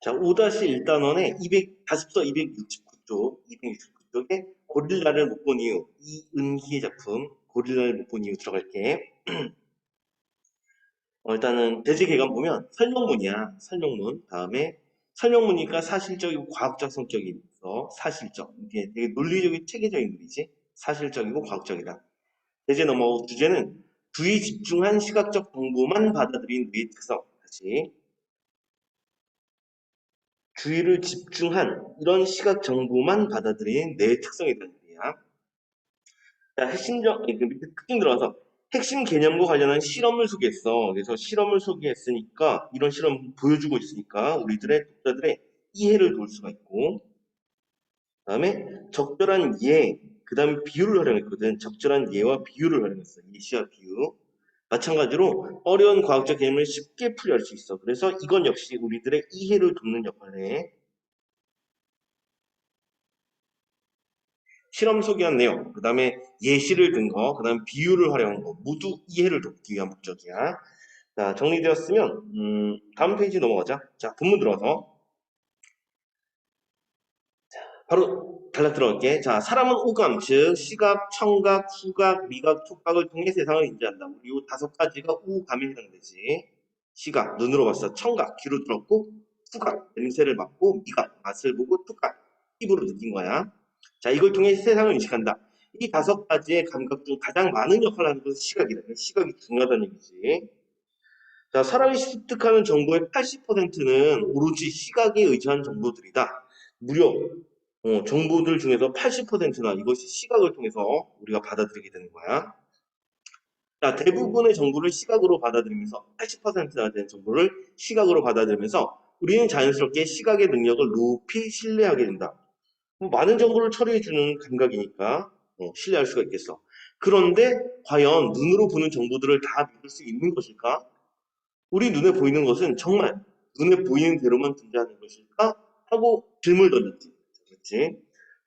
자, 5-1단원에 200, 다습서 269쪽, 269쪽에 고릴라를 못 본 이유, 이은희의 작품, 고릴라를 못 본 이유 들어갈게. 일단은 대제 개관 보면 설명문이야. 설명문. 다음에 설명문이니까 사실적이고 과학적 성격이 있어. 사실적. 이게 되게 논리적인 체계적인 글이지. 사실적이고 과학적이다. 대제 넘어오고 주제는 주의 집중한 시각적 정보만 받아들인 뇌의 특성. 다시 주의를 집중한 이런 시각 정보만 받아들이는 뇌의 특성이라는 얘기야. 자, 그 밑에 특징 들어가서 핵심 개념과 관련한 실험을 소개했어. 그래서 실험을 소개했으니까 이런 실험 보여주고 있으니까 우리들의 독자들의 이해를 도울 수가 있고, 그다음에 적절한 예, 그다음에 비유를 활용했거든. 적절한 예와 비유를 활용했어. 예시와 비유. 마찬가지로 어려운 과학적 개념을 쉽게 풀이할 수 있어. 그래서 이건 역시 우리들의 이해를 돕는 역할을 해. 실험 소개한 내용, 그 다음에 예시를 든 거, 그 다음에 비유를 활용한 거 모두 이해를 돕기 위한 목적이야. 자, 정리되었으면 다음 페이지 넘어가자. 자, 본문 들어가서 바로 달라 들어갈게. 자, 사람은 오감, 즉 시각, 청각, 후각, 미각, 촉각을 통해 세상을 인지한다. 우리 이 다섯 가지가 오감에 해당되지. 시각, 눈으로 봤어. 청각, 귀로 들었고, 후각, 냄새를 맡고, 미각, 맛을 보고, 촉각, 피부로 느낀 거야. 자, 이걸 통해 세상을 인식한다. 이 다섯 가지의 감각 중 가장 많은 역할을 하는 것은 시각이다. 시각이 중요하다는 얘기지. 자, 사람이 습득하는 정보의 80%는 오로지 시각에 의존한 정보들이다. 무려 정보들 중에서 80%나 이것이 시각을 통해서 우리가 받아들이게 되는 거야. 자, 대부분의 정보를 시각으로 받아들이면서 80%나 되는 정보를 시각으로 받아들이면서 우리는 자연스럽게 시각의 능력을 높이 신뢰하게 된다. 많은 정보를 처리해주는 감각이니까 신뢰할 수가 있겠어. 그런데 과연 눈으로 보는 정보들을 다 믿을 수 있는 것일까? 우리 눈에 보이는 것은 정말 눈에 보이는 대로만 존재하는 것일까? 하고 질문을 던졌지. 그렇지?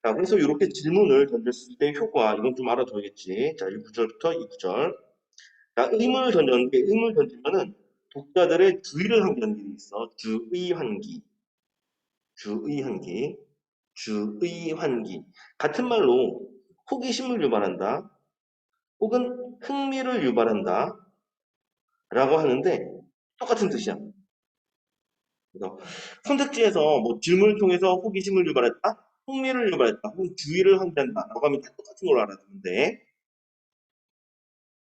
자, 그래서 이렇게 질문을 던졌을 때 효과, 이건 좀 알아둬야겠지. 자, 1구절부터 2구절. 자, 의문을 던졌는데, 의문을 던지면은 독자들의 주의를 하게 하는 게 있어. 주의 환기. 주의 환기. 주의 환기. 같은 말로 호기심을 유발한다. 혹은 흥미를 유발한다. 라고 하는데, 똑같은 뜻이야. 그래서 선택지에서 뭐 질문을 통해서 호기심을 유발했다, 흥미를 유발했다, 혹은 주의를 환기한다라고 하면 다 똑같은 걸로 알아두면 돼.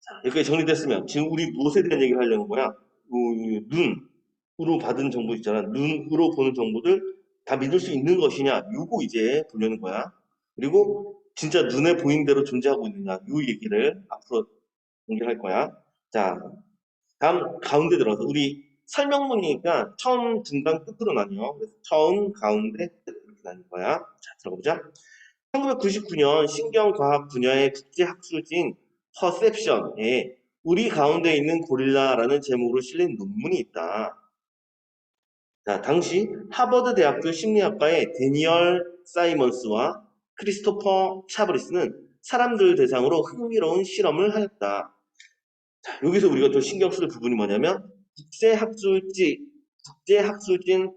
자, 이렇게 정리됐으면 지금 우리 무엇에 대한 얘기를 하려는 거야? 눈으로 받은 정보 있잖아. 눈으로 보는 정보들 다 믿을 수 있는 것이냐? 요거 이제 보려는 거야. 그리고 진짜 눈에 보이는 대로 존재하고 있느냐? 요 얘기를 앞으로 연결할 거야. 자, 다음 가운데 들어서 우리 설명문이니까 처음, 중간, 끝으로 나뉘어. 그래서 처음, 가운데, 끝 이렇게 나뉠 거야. 자, 들어보자. 1999년 신경과학 분야의 국제학술지인 퍼셉션에 우리 가운데 있는 고릴라라는 제목으로 실린 논문이 있다. 자, 당시 하버드 대학교 심리학과의 데니얼 사이먼스와 크리스토퍼 차브리스는 사람들 대상으로 흥미로운 실험을 하였다. 여기서 우리가 또 신경 쓸 부분이 뭐냐면 국제학술진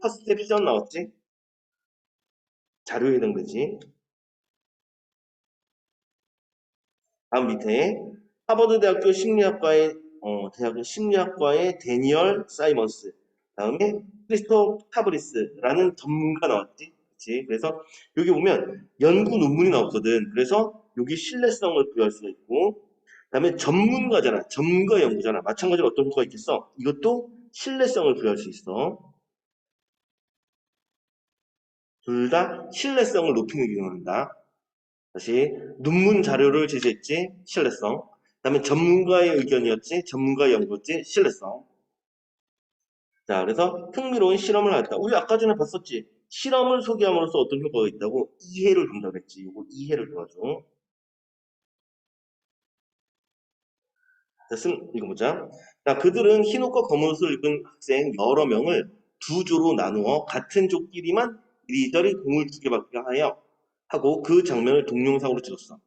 퍼셉션 나왔지? 자료에 해당되지. 다음 밑에 하버드 대학교 심리학과의 데니얼 사이먼스, 다음에 크리스토 타브리스라는 전문가 나왔지. 그치? 그래서 여기 보면 연구 논문이 나왔거든. 그래서 여기 신뢰성을 부여할 수가 있고, 그다음에 전문가잖아. 전문가 연구잖아. 마찬가지로 어떤 효과가 있겠어? 이것도 신뢰성을 부여할 수 있어. 둘 다 신뢰성을 높이는 기능을 한다. 다시 논문 자료를 제시했지. 신뢰성. 그다음에 전문가의 의견이었지. 전문가의 연구였지. 신뢰성. 자, 그래서 흥미로운 실험을 하였다. 우리 아까 전에 봤었지. 실험을 소개함으로써 어떤 효과가 있다고? 이해를 준다고 했지. 이거 이해를 도와줘. 됐음, 읽어보자. 자, 그들은 흰옷과 검은옷을 입은 학생 여러 명을 두 조로 나누어 같은 조끼리만 이리저리 공을 두개 받게 하고 그 장면을 동영상으로 찍었어.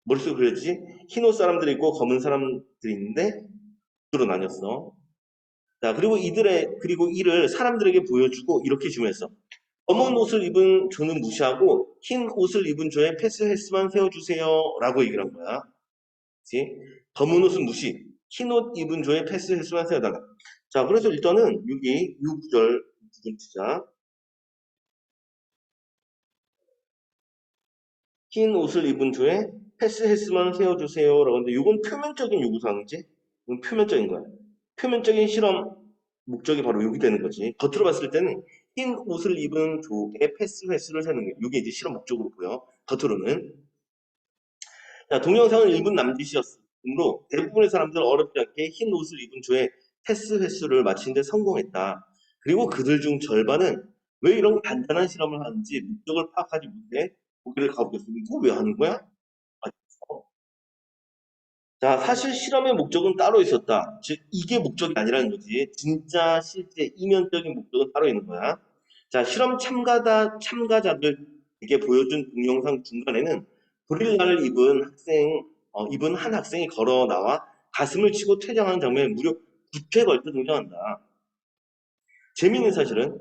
머릿속에 그렸지? 흰옷 사람들이 있고 검은 사람들이 있는데 두로 나뉘었어. 자, 그리고 이를 사람들에게 보여주고 이렇게 질문했어. 검은 옷을 입은 조는 무시하고 흰 옷을 입은 조에 패스 횟수만 세워주세요. 라고 얘기를 한 거야. 그치? 검은 옷은 무시, 흰 옷 입은 조에 패스 횟수만 세워달라. 자, 그래서 일단은 여기 6구절 부분 치자. 흰 옷을 입은 조에 패스 횟수만 세워주세요. 라고 하는데 이건 표면적인 요구사항이지? 이건 표면적인 거야. 표면적인 실험 목적이 바로 여기 되는 거지. 겉으로 봤을 때는 흰 옷을 입은 조의 패스 횟수를 세는 게 이게 이제 실험 목적으로 보여. 겉으로는. 자, 동영상은 일본 남짓이었으므로 대부분의 사람들은 어렵지 않게 흰 옷을 입은 조의 패스 횟수를 맞추는 데 성공했다. 그리고 그들 중 절반은 왜 이런 간단한 실험을 하는지 목적을 파악하지 못해 고개를 가보겠습니다. 이거 왜 하는 거야? 아, 자, 사실 실험의 목적은 따로 있었다. 즉, 이게 목적이 아니라는 거지. 진짜 실제 이면적인 목적은 따로 있는 거야. 자, 실험 참가자들에게 보여준 동영상 중간에는 고릴라를 입은 한 학생이 걸어 나와 가슴을 치고 퇴장하는 장면이 무려 9회 걸쳐 등장한다. 재미있는 사실은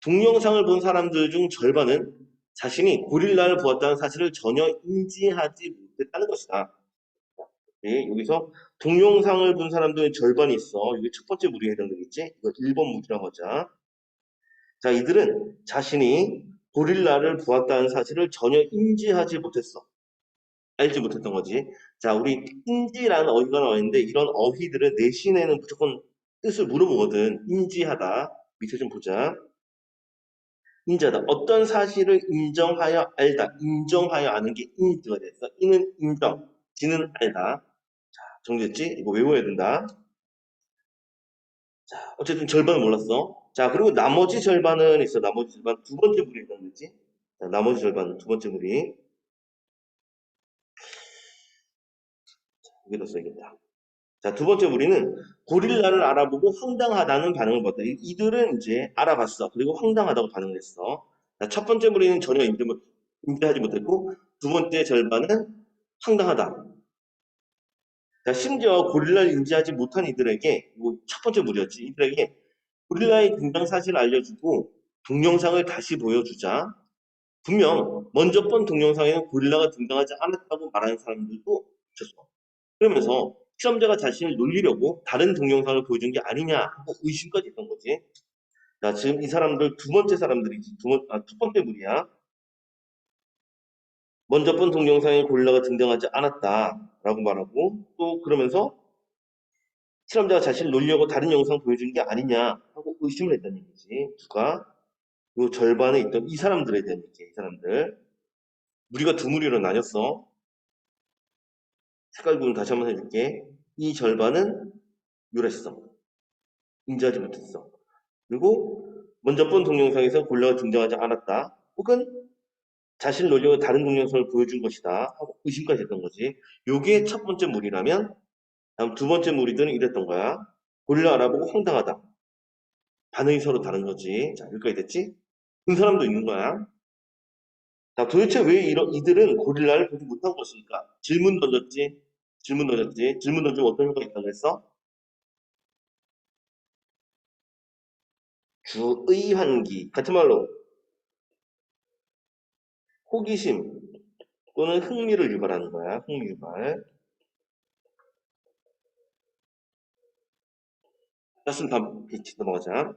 동영상을 본 사람들 중 절반은 자신이 고릴라를 보았다는 사실을 전혀 인지하지 못했다는 것이다. 네, 여기서 동영상을 본 사람들의 절반이 있어. 이게 첫 번째 무리에 해당되겠지? 이거 1번 무리라고 하자. 자, 이들은 자신이 고릴라를 보았다는 사실을 전혀 인지하지 못했어. 알지 못했던 거지. 자, 우리 인지라는 어휘가 나와 있는데 이런 어휘들은 내신에는 무조건 뜻을 물어보거든. 인지하다. 밑에 좀 보자. 인지하다. 어떤 사실을 인정하여 알다. 인정하여 아는 게 인지가 됐어. 이는 인정, 지는 알다. 정리됐지? 이거 외워야 된다. 어쨌든 절반은 몰랐어. 자, 그리고 나머지 절반은 있어. 나머지 절반 두 번째 무리에 해당되지? 자, 나머지 절반은 두 번째 무리. 여기다 써야겠다. 자, 두 번째 무리는 고릴라를 알아보고 황당하다는 반응을 보였다. 이들은 이제 알아봤어. 그리고 황당하다고 반응을 했어. 자, 첫 번째 무리는 전혀 인지하지 못했고, 두 번째 절반은 황당하다. 자, 심지어 고릴라를 인지하지 못한 이들에게, 이거 첫 번째 무리였지. 이들에게 고릴라의 등장 사실을 알려주고 동영상을 다시 보여주자. 분명 먼저 본 동영상에는 고릴라가 등장하지 않았다고 말하는 사람들도 있었어. 그러면서 실험자가 자신을 놀리려고 다른 동영상을 보여준 게 아니냐 하고 의심까지 했던 거지. 자, 지금 이 사람들 두 번째 사람들이지. 첫 번째 무리야. 먼저 본 동영상에 고릴라가 등장하지 않았다라고 말하고 또 그러면서 실험자가 자신을 놀리려고 다른 영상 보여준 게 아니냐 하고 의심을 했다는 얘기지. 누가? 요 절반에 있던 이 사람들에 대한 얘기야, 이 사람들. 무리가 두 무리로 나뉘었어. 색깔 구분 다시 한번 해줄게. 이 절반은 요랬어. 인지하지 못했어. 그리고 먼저 본 동영상에서 고릴라가 등장하지 않았다. 혹은 자신을 놀려고 다른 동영상을 보여준 것이다. 하고 의심까지 했던 거지. 요게 첫 번째 무리라면 다음 두 번째 무리들은 이랬던 거야. 고릴라 알아보고 황당하다. 반응이 서로 다른 거지. 자, 여기까지 됐지? 그 사람도 있는 거야. 자, 도대체 왜 이들은 고릴라를 보지 못한 것일까? 질문 던졌지? 질문 던졌지? 질문 던지면 어떤 효과가 있다고 했어? 주의 환기. 같은 말로 호기심 또는 흥미를 유발하는 거야. 흥미 유발. 자, 다음 페이지 넘어가자.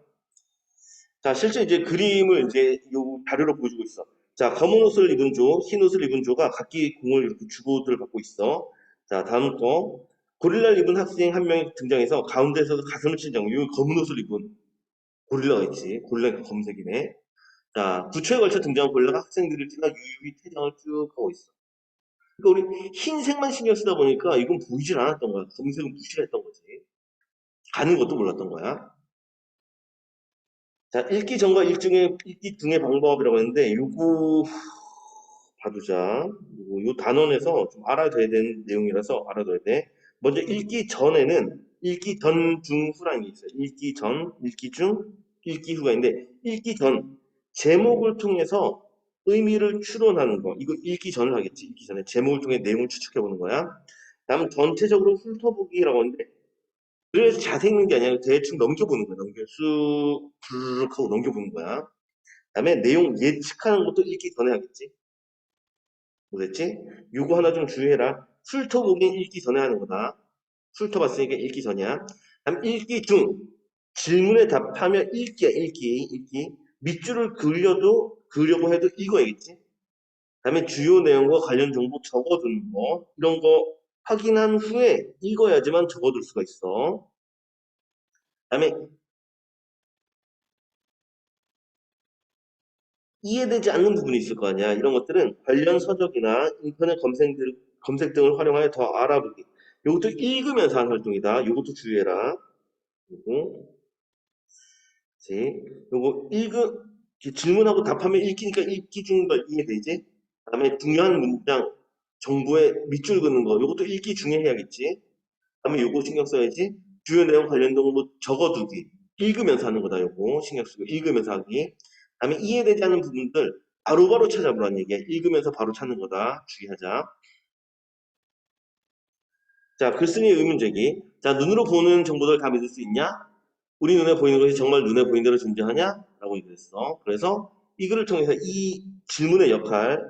자, 실제 이제 그림을 이제 요 자료로 보여주고 있어. 자, 검은 옷을 입은 조, 흰 옷을 입은 조가 각기 공을 이렇게 주고들 받고 있어. 자, 다음 거. 고릴라를 입은 학생 한 명이 등장해서 가운데서 가슴을 친 장면. 이 검은 옷을 입은 고릴라가 있지. 고릴라가 검색이네. 자, 9초에 걸쳐 등장한 고릴라가 학생들을 지나 유유히 퇴장을 쭉 하고 있어. 그러니까 우리 흰색만 신경 쓰다 보니까 이건 보이질 않았던 거야. 검은색은 무시를 했던 거지. 가는 것도 몰랐던 거야. 자, 읽기 중의 방법이라고 했는데, 요거 봐두자. 요 단원에서 좀 알아둬야 되는 내용이라서 알아둬야 돼. 먼저 읽기 전, 중, 후라는 게 있어요. 읽기 전, 읽기 중, 읽기 후가 있는데, 읽기 전, 제목을 통해서 의미를 추론하는 거. 이거 읽기 전을 하겠지. 읽기 전에 제목을 통해 내용을 추측해 보는 거야. 다음 전체적으로 훑어보기라고 하는데, 그래서 자세히 읽는 게 아니라 대충 넘겨보는 거야. 쑥 부르륵 하고 넘겨보는 거야. 그다음에 내용 예측하는 것도 읽기 전에 하겠지. 뭐랬지? 요거 하나 좀 주의해라. 훑어보긴 읽기 전에 하는 거다. 훑어봤으니까 읽기 전이야. 다음 읽기 중. 질문에 답하며 읽기야, 읽기. 밑줄을 그으려고 해도 읽어야겠지. 다음에 주요 내용과 관련 정보 적어두는 거. 이런 거 확인한 후에 읽어야지만 적어둘 수가 있어. 다음에 이해되지 않는 부분이 있을 거 아니야. 이런 것들은 관련 서적이나 인터넷 검색 등을 활용하여 더 알아보기. 이것도 읽으면서 하는 활동이다. 이것도 주의해라. 그리고 그치? 요거 질문하고 답하면 읽기니까 읽기 중인 걸 이해되지? 그다음에 중요한 문장, 정보에 밑줄 긋는 거, 요것도 읽기 중에 해야겠지? 그다음에 요거 신경 써야지. 주요 내용 관련 정보 적어두기. 읽으면서 하는 거다, 요거. 신경 쓰고, 읽으면서 하기. 그다음에 이해되지 않는 부분들 바로바로 찾아보라는 얘기야. 읽으면서 바로 찾는 거다. 주의하자. 자, 글쓴이 의문제기. 자, 눈으로 보는 정보들 다 믿을 수 있냐? 우리 눈에 보이는 것이 정말 눈에 보이는 대로 존재하냐? 라고 얘기했어. 그래서 이 글을 통해서 이 질문의 역할.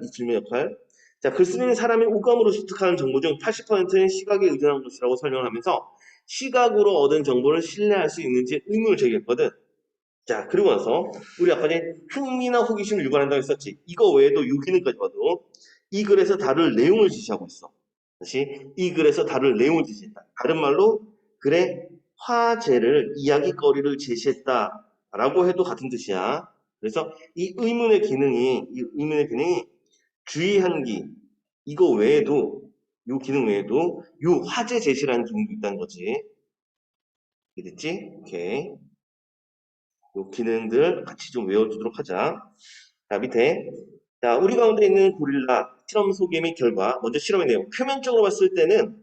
자, 글쓰는 사람의 오감으로 습득하는 정보 중 80%는 시각에 의존한 것이라고 설명을 하면서 시각으로 얻은 정보를 신뢰할 수 있는지 의문을 제기했거든. 자, 그리고 나서 우리 아까 전에 흥미나 호기심을 유발한다고 했었지. 이거 외에도 유기능까지 봐도 이 글에서 다룰 내용을 지시하고 있어. 다시 이 글에서 다룰 내용을 지시했다. 다른 말로 글의 화제를 이야기거리를 제시했다라고 해도 같은 뜻이야. 그래서 이 의문의 기능이 주의한기 이거 외에도 요 기능 외에도 요 화제 제시라는 기능도 있다는 거지. 이해됐지? 오케이. 요 기능들 같이 좀 외워두도록 하자. 자, 밑에. 자, 우리 가운데 있는 고릴라 실험 소개 및 결과. 먼저 실험의 내용. 표면적으로 봤을 때는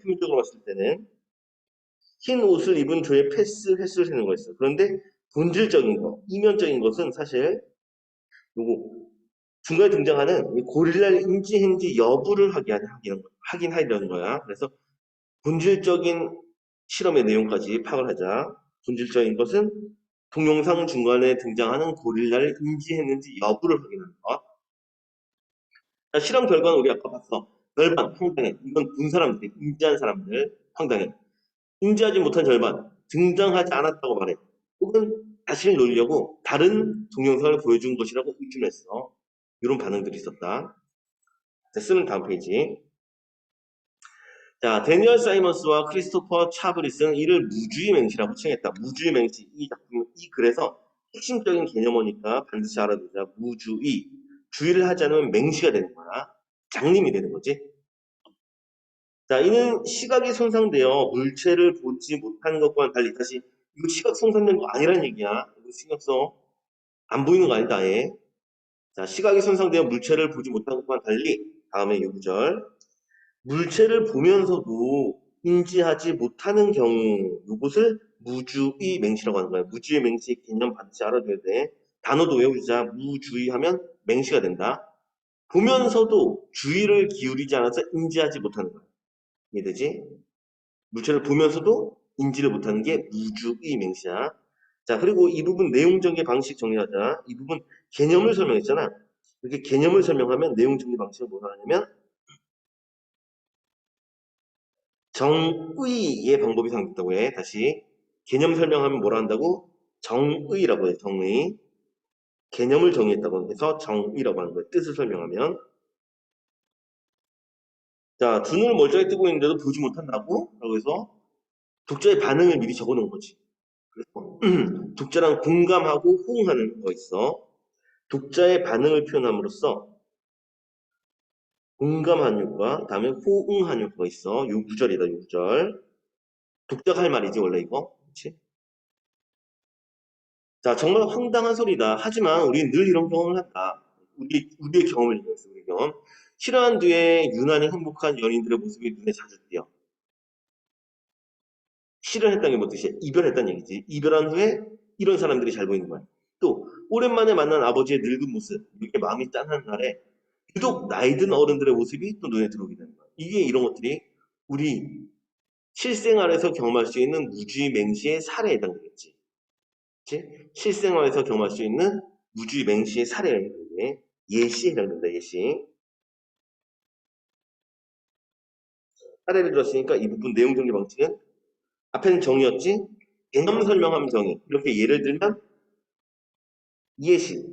흰 옷을 입은 조의 횟수를 세는 거였어. 그런데 본질적인 거, 이면적인 것은 사실 요거 중간에 등장하는 이 고릴라를 인지했는지 여부를 확인하려는 거야. 그래서 본질적인 실험의 내용까지 파악을 하자. 본질적인 것은 동영상 중간에 등장하는 고릴라를 인지했는지 여부를 확인하는 것. 자, 실험 결과는 우리 아까 봤어. 절반, 황당해. 이건 본 사람들, 인지한 사람들, 황당해. 인지하지 못한 절반, 등장하지 않았다고 말해. 혹은 자신을 놀리려고 다른 동영상을 보여준 것이라고 의심했어. 이런 반응들이 있었다. 자, 쓰는 다음 페이지. 자, 데니얼 사이먼스와 크리스토퍼 차브리스는 이를 무주의 맹시라고 칭했다. 무주의 맹시. 이 글에서 핵심적인 개념어니까 반드시 알아두자. 무주의. 주의를 하지 않으면 맹시가 되는 거야. 장님이 되는 거지. 자, 이는 시각이 손상되어 물체를 보지 못하는 것과는 달리, 다시, 이거 시각 손상된 거 아니란 얘기야. 이거 신경 써. 안 보이는 거 아니다, 아예. 자, 시각이 손상되어 물체를 보지 못하는 것과는 달리, 다음에 6절. 물체를 보면서도 인지하지 못하는 경우, 이것을 무주의 맹시라고 하는 거야. 무주의 맹시 개념 반드시 알아둬야 돼. 단어도 외우자. 무주의 하면 맹시가 된다. 보면서도 주의를 기울이지 않아서 인지하지 못하는 거야. 이해되지? 물체를 보면서도 인지를 못하는 게 무주의 맹시야. 자, 그리고 이 부분 내용 전개 방식 정리하자. 이 부분 개념을 설명했잖아. 이렇게 개념을 설명하면 내용 전개 방식을 뭐라 하냐면 정의의 방법이 상대다고 해. 다시 개념 설명하면 뭐라 한다고? 정의라고 해. 정의. 개념을 정의했다고 해서 정의라고 하는 거예요. 뜻을 설명하면. 자, 두 눈을 멀쩡히 뜨고 있는데도 보지 못한다고? 라고 해서 독자의 반응을 미리 적어 놓은 거지. 그래서 독자랑 공감하고 호응하는 거 있어. 독자의 반응을 표현함으로써 공감한 효과, 다음에 호응한 효과가 있어. 요 구절이다, 요 구절. 독자가 할 말이지, 원래 이거. 그치? 자, 정말 황당한 소리다. 하지만 우리는 늘 이런 경험을 한다. 우리의 경험을 얘기했어, 우리 경험. 실화한 뒤에 유난히 행복한 연인들의 모습이 눈에 자주 띄어. 실현했다는 게 뭐 뜻이야? 이별했다는 얘기지. 이별한 후에 이런 사람들이 잘 보이는 거야. 또 오랜만에 만난 아버지의 늙은 모습, 이렇게 마음이 짠한 날에 유독 나이 든 어른들의 모습이 또 눈에 들어오게 되는 거야. 이게 이런 것들이 우리 실생활에서 경험할 수 있는 무주의 맹시의 사례에 해당되겠지. 그치? 실생활에서 경험할 수 있는 무주의 맹시의 사례에 해당돼. 예시에 해당된다, 예시. 사례를 들었으니까 이 부분 내용 정리 방식은 앞에는 정의였지? 개념 설명하면 정의. 이렇게 예를 들면 예시.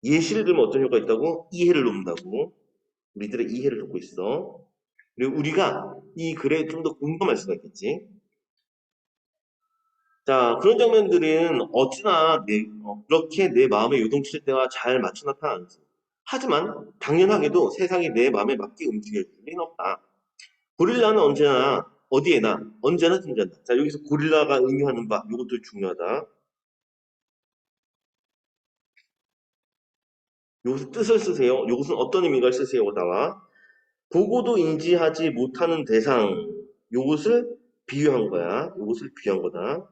예시를 들면 어떤 효과가 있다고? 이해를 돕는다고. 우리들의 이해를 돕고 있어. 그리고 우리가 이 글에 좀 더 공감할 수가 있겠지. 자, 그런 장면들은 어찌나 그렇게 내 마음에 요동칠 때와 잘 맞춰 나타나지. 하지만 당연하게도 세상이 내 마음에 맞게 움직일 리는 없다. 고릴라는 언제나 어디에나 언제나 존재한다. 자, 여기서 고릴라가 의미하는 바 이것도 중요하다. 여기서 뜻을 쓰세요. 이것은 어떤 의미가 쓰세요. 나와. 보고도 인지하지 못하는 대상 요것을 비유한 거야. 요것을 비유한 거다.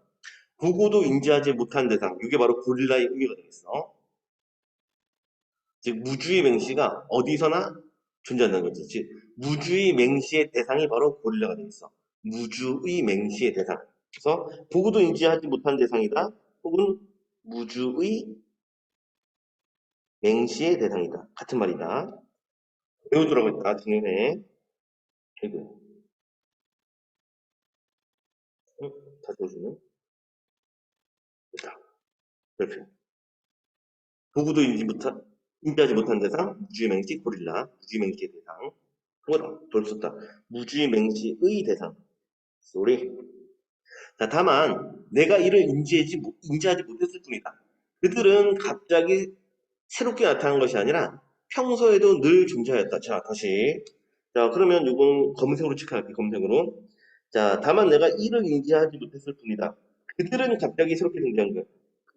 보고도 인지하지 못한 대상 이게 바로 고릴라의 의미가 되겠어. 즉 무주의 맹시가 어디서나 존재한다는 거지. 즉 무주의 맹시의 대상이 바로 고릴라가 되겠어. 무주의 맹시의 대상. 그래서 보고도 인지하지 못한 대상이다. 혹은 무주의 맹시의 대상이다. 같은 말이다. 외우더라고 있다. 중요해. 아이고. 응? 다시 보시면. 됐다. 그렇죠. 보고도 인지하지 못한 대상, 무주의 맹시, 고릴라, 무주의 맹시의 대상. 그거다. 돌렸었다. 무주의 맹시의 대상. 쏘리. 자, 다만 내가 이를 인지하지 못했을 뿐이다. 그들은 갑자기 새롭게 나타난 것이 아니라 평소에도 늘 존재하였다. 자, 다시. 자, 그러면 이건 검색으로 체크할게, 검색으로. 자, 다만 내가 이를 인지하지 못했을 뿐이다. 그들은 갑자기 새롭게 등장한 거야.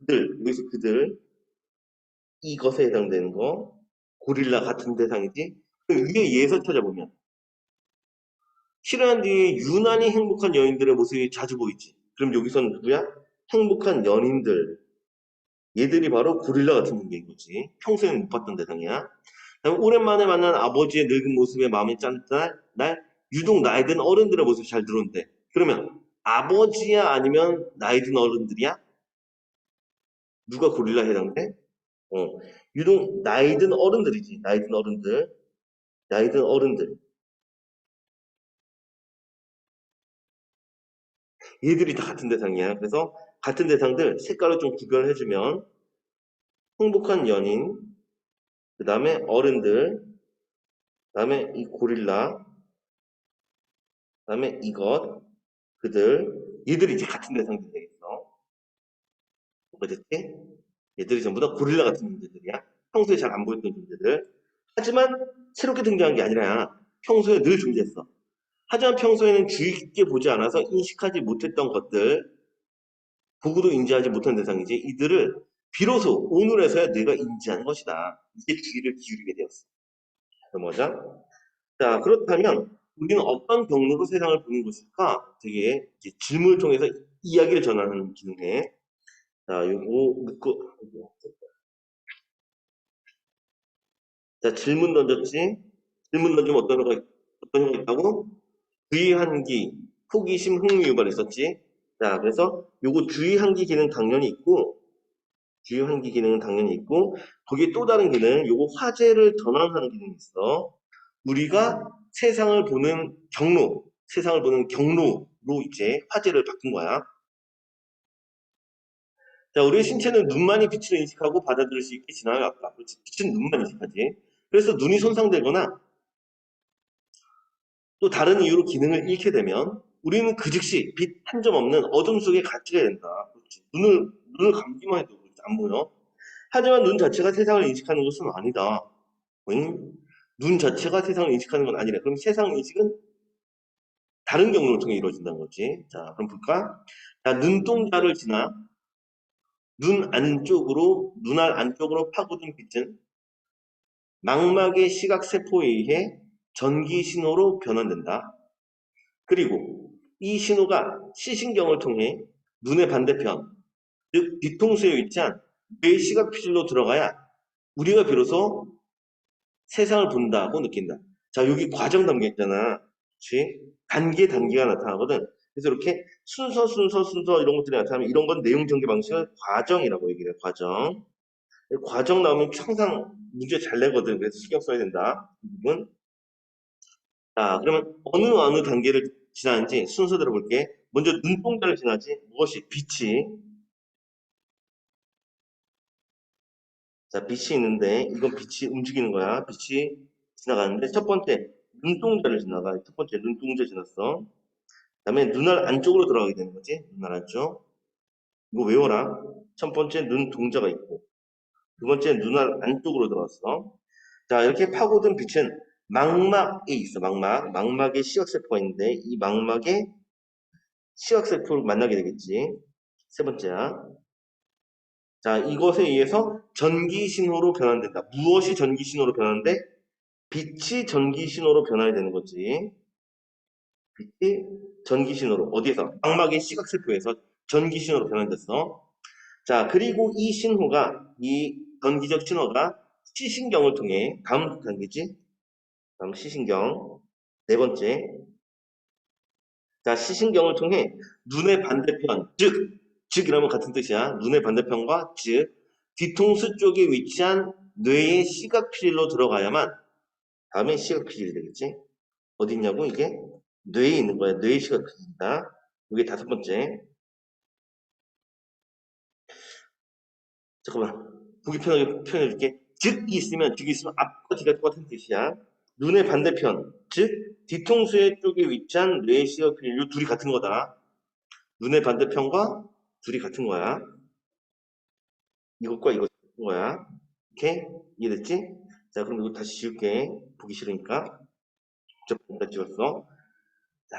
그들, 여기서 그들, 이것에 해당되는 거, 고릴라 같은 대상이지. 그 위에 예서 찾아보면 실현한 뒤에 유난히 행복한 연인들의 모습이 자주 보이지. 그럼 여기서는 누구야? 행복한 연인들. 얘들이 바로 고릴라 같은 관계인 거지. 평소에는 못 봤던 대상이야. 그다음에 오랜만에 만난 아버지의 늙은 모습에 마음이 짠짠 날 유독 나이 든 어른들의 모습이 잘 들어온대. 그러면 아버지야 아니면 나이 든 어른들이야? 누가 고릴라에 해당돼? 어. 유독 나이 든 어른들이지. 나이 든 어른들. 나이 든 어른들. 얘들이 다 같은 대상이야. 그래서 같은 대상들 색깔로 좀 구별을 해주면 행복한 연인, 그 다음에 어른들, 그 다음에 이 고릴라, 그 다음에 이것, 그들, 얘들이 이제 같은 대상들이 되겠어. 뭐겠지? 얘들이 전부 다 고릴라 같은 존재들이야. 평소에 잘 안 보였던 존재들. 하지만 새롭게 등장한 게 아니라 평소에 늘 존재했어. 하지만 평소에는 주의 깊게 보지 않아서 인식하지 못했던 것들, 보고도 인지하지 못한 대상이지. 이들을 비로소 오늘에서야 내가 인지한 것이다. 이게 주의를 기울이게 되었어. 넘어가자. 자, 그렇다면 우리는 어떤 경로로 세상을 보는 것일까? 되게 이제 질문을 통해서 이야기를 전하는 기능에. 자, 요거 묶고. 자, 질문 던졌지? 질문 던지면 어떤 효과가 있다고? 주의한기, 호기심, 흥미 유발했었지? 자, 그래서 요거 주의한기 기능 당연히 있고, 주의한기 기능은 당연히 있고, 거기에 또 다른 기능, 요거 화제를 전환하는 기능이 있어. 우리가 세상을 보는 세상을 보는 경로로 이제 화제를 바꾼 거야. 자, 우리의 신체는 눈만이 빛을 인식하고 받아들일 수 있게 진화해 왔다. 그렇지. 빛은 눈만 인식하지. 그래서 눈이 손상되거나 또 다른 이유로 기능을 잃게 되면 우리는 그 즉시 빛 한 점 없는 어둠 속에 갇히게 된다. 그렇지. 눈을 감기만 해도 그렇지. 안 보여. 하지만 눈 자체가 세상을 인식하는 것은 아니다. 응? 눈 자체가 세상을 인식하는 건 아니래. 그럼 세상 인식은 다른 경로를 통해 이루어진다는 거지. 자, 그럼 볼까? 자, 눈동자를 지나 눈알 안쪽으로 파고든 빛은 망막의 시각세포에 의해 전기 신호로 변환된다. 그리고 이 신호가 시신경을 통해 눈의 반대편, 즉 뒤통수에 위치한 뇌 시각피질로 들어가야 우리가 비로소 세상을 본다고 느낀다. 자, 여기 과정 담겨 있잖아. 그렇지? 단계가 나타나거든. 그래서 이렇게 순서 이런 것들이 나타나면 이런 건 내용 전개 방식을 과정이라고 얘기를 해요. 과정. 과정 나오면 항상 문제 잘 내거든. 그래서 신경 써야 된다. 이 부분. 자, 그러면 어느 단계를 지나는지 순서대로 볼게. 먼저 눈동자를 지나지. 무엇이? 빛이. 자, 빛이 있는데 이건 빛이 움직이는 거야. 빛이 지나가는데 첫 번째 눈동자를 지나가. 첫 번째 눈동자 지났어. 그다음에 눈알 안쪽으로 들어가게 되는 거지. 눈알 안쪽. 이거 외워라. 첫 번째 눈동자가 있고 두 번째 눈알 안쪽으로 들어갔어. 자, 이렇게 파고든 빛은 망막에 있어. 망막에 시각세포가 있는데 이 망막에 시각세포를 만나게 되겠지. 세 번째야. 자, 이것에 의해서 전기신호로 변환된다. 무엇이 전기신호로 변하는데? 빛이 전기신호로 변화해야 되는 거지. 빛이 전기신호로. 어디에서? 망막의 시각세포에서 전기신호로 변환됐어. 자, 그리고 이 신호가, 이 전기적 신호가 시신경을 통해, 다음 단계지? 다음 시신경. 네 번째. 자, 시신경을 통해 눈의 반대편, 즉이라면 같은 뜻이야. 눈의 반대편과 뒤통수 쪽에 위치한 뇌의 시각피질로 들어가야만 다음에 시각피질이 되겠지. 어디 있냐고 이게? 뇌에 있는 거야. 뇌의 시각피질이다. 이게 다섯 번째. 잠깐만. 보기 편하게 표현해줄게. 즉이 있으면 앞과 뒤가 똑같은 뜻이야. 눈의 반대편, 즉 뒤통수의 쪽에 위치한 뇌의 시각피질, 이 둘이 같은 거다. 눈의 반대편과 둘이 같은 거야. 이것과 이것 같은 거야. 오케이? 이해됐지? 자, 그럼 이거 다시 지울게. 보기 싫으니까. 접근다 지웠어. 자,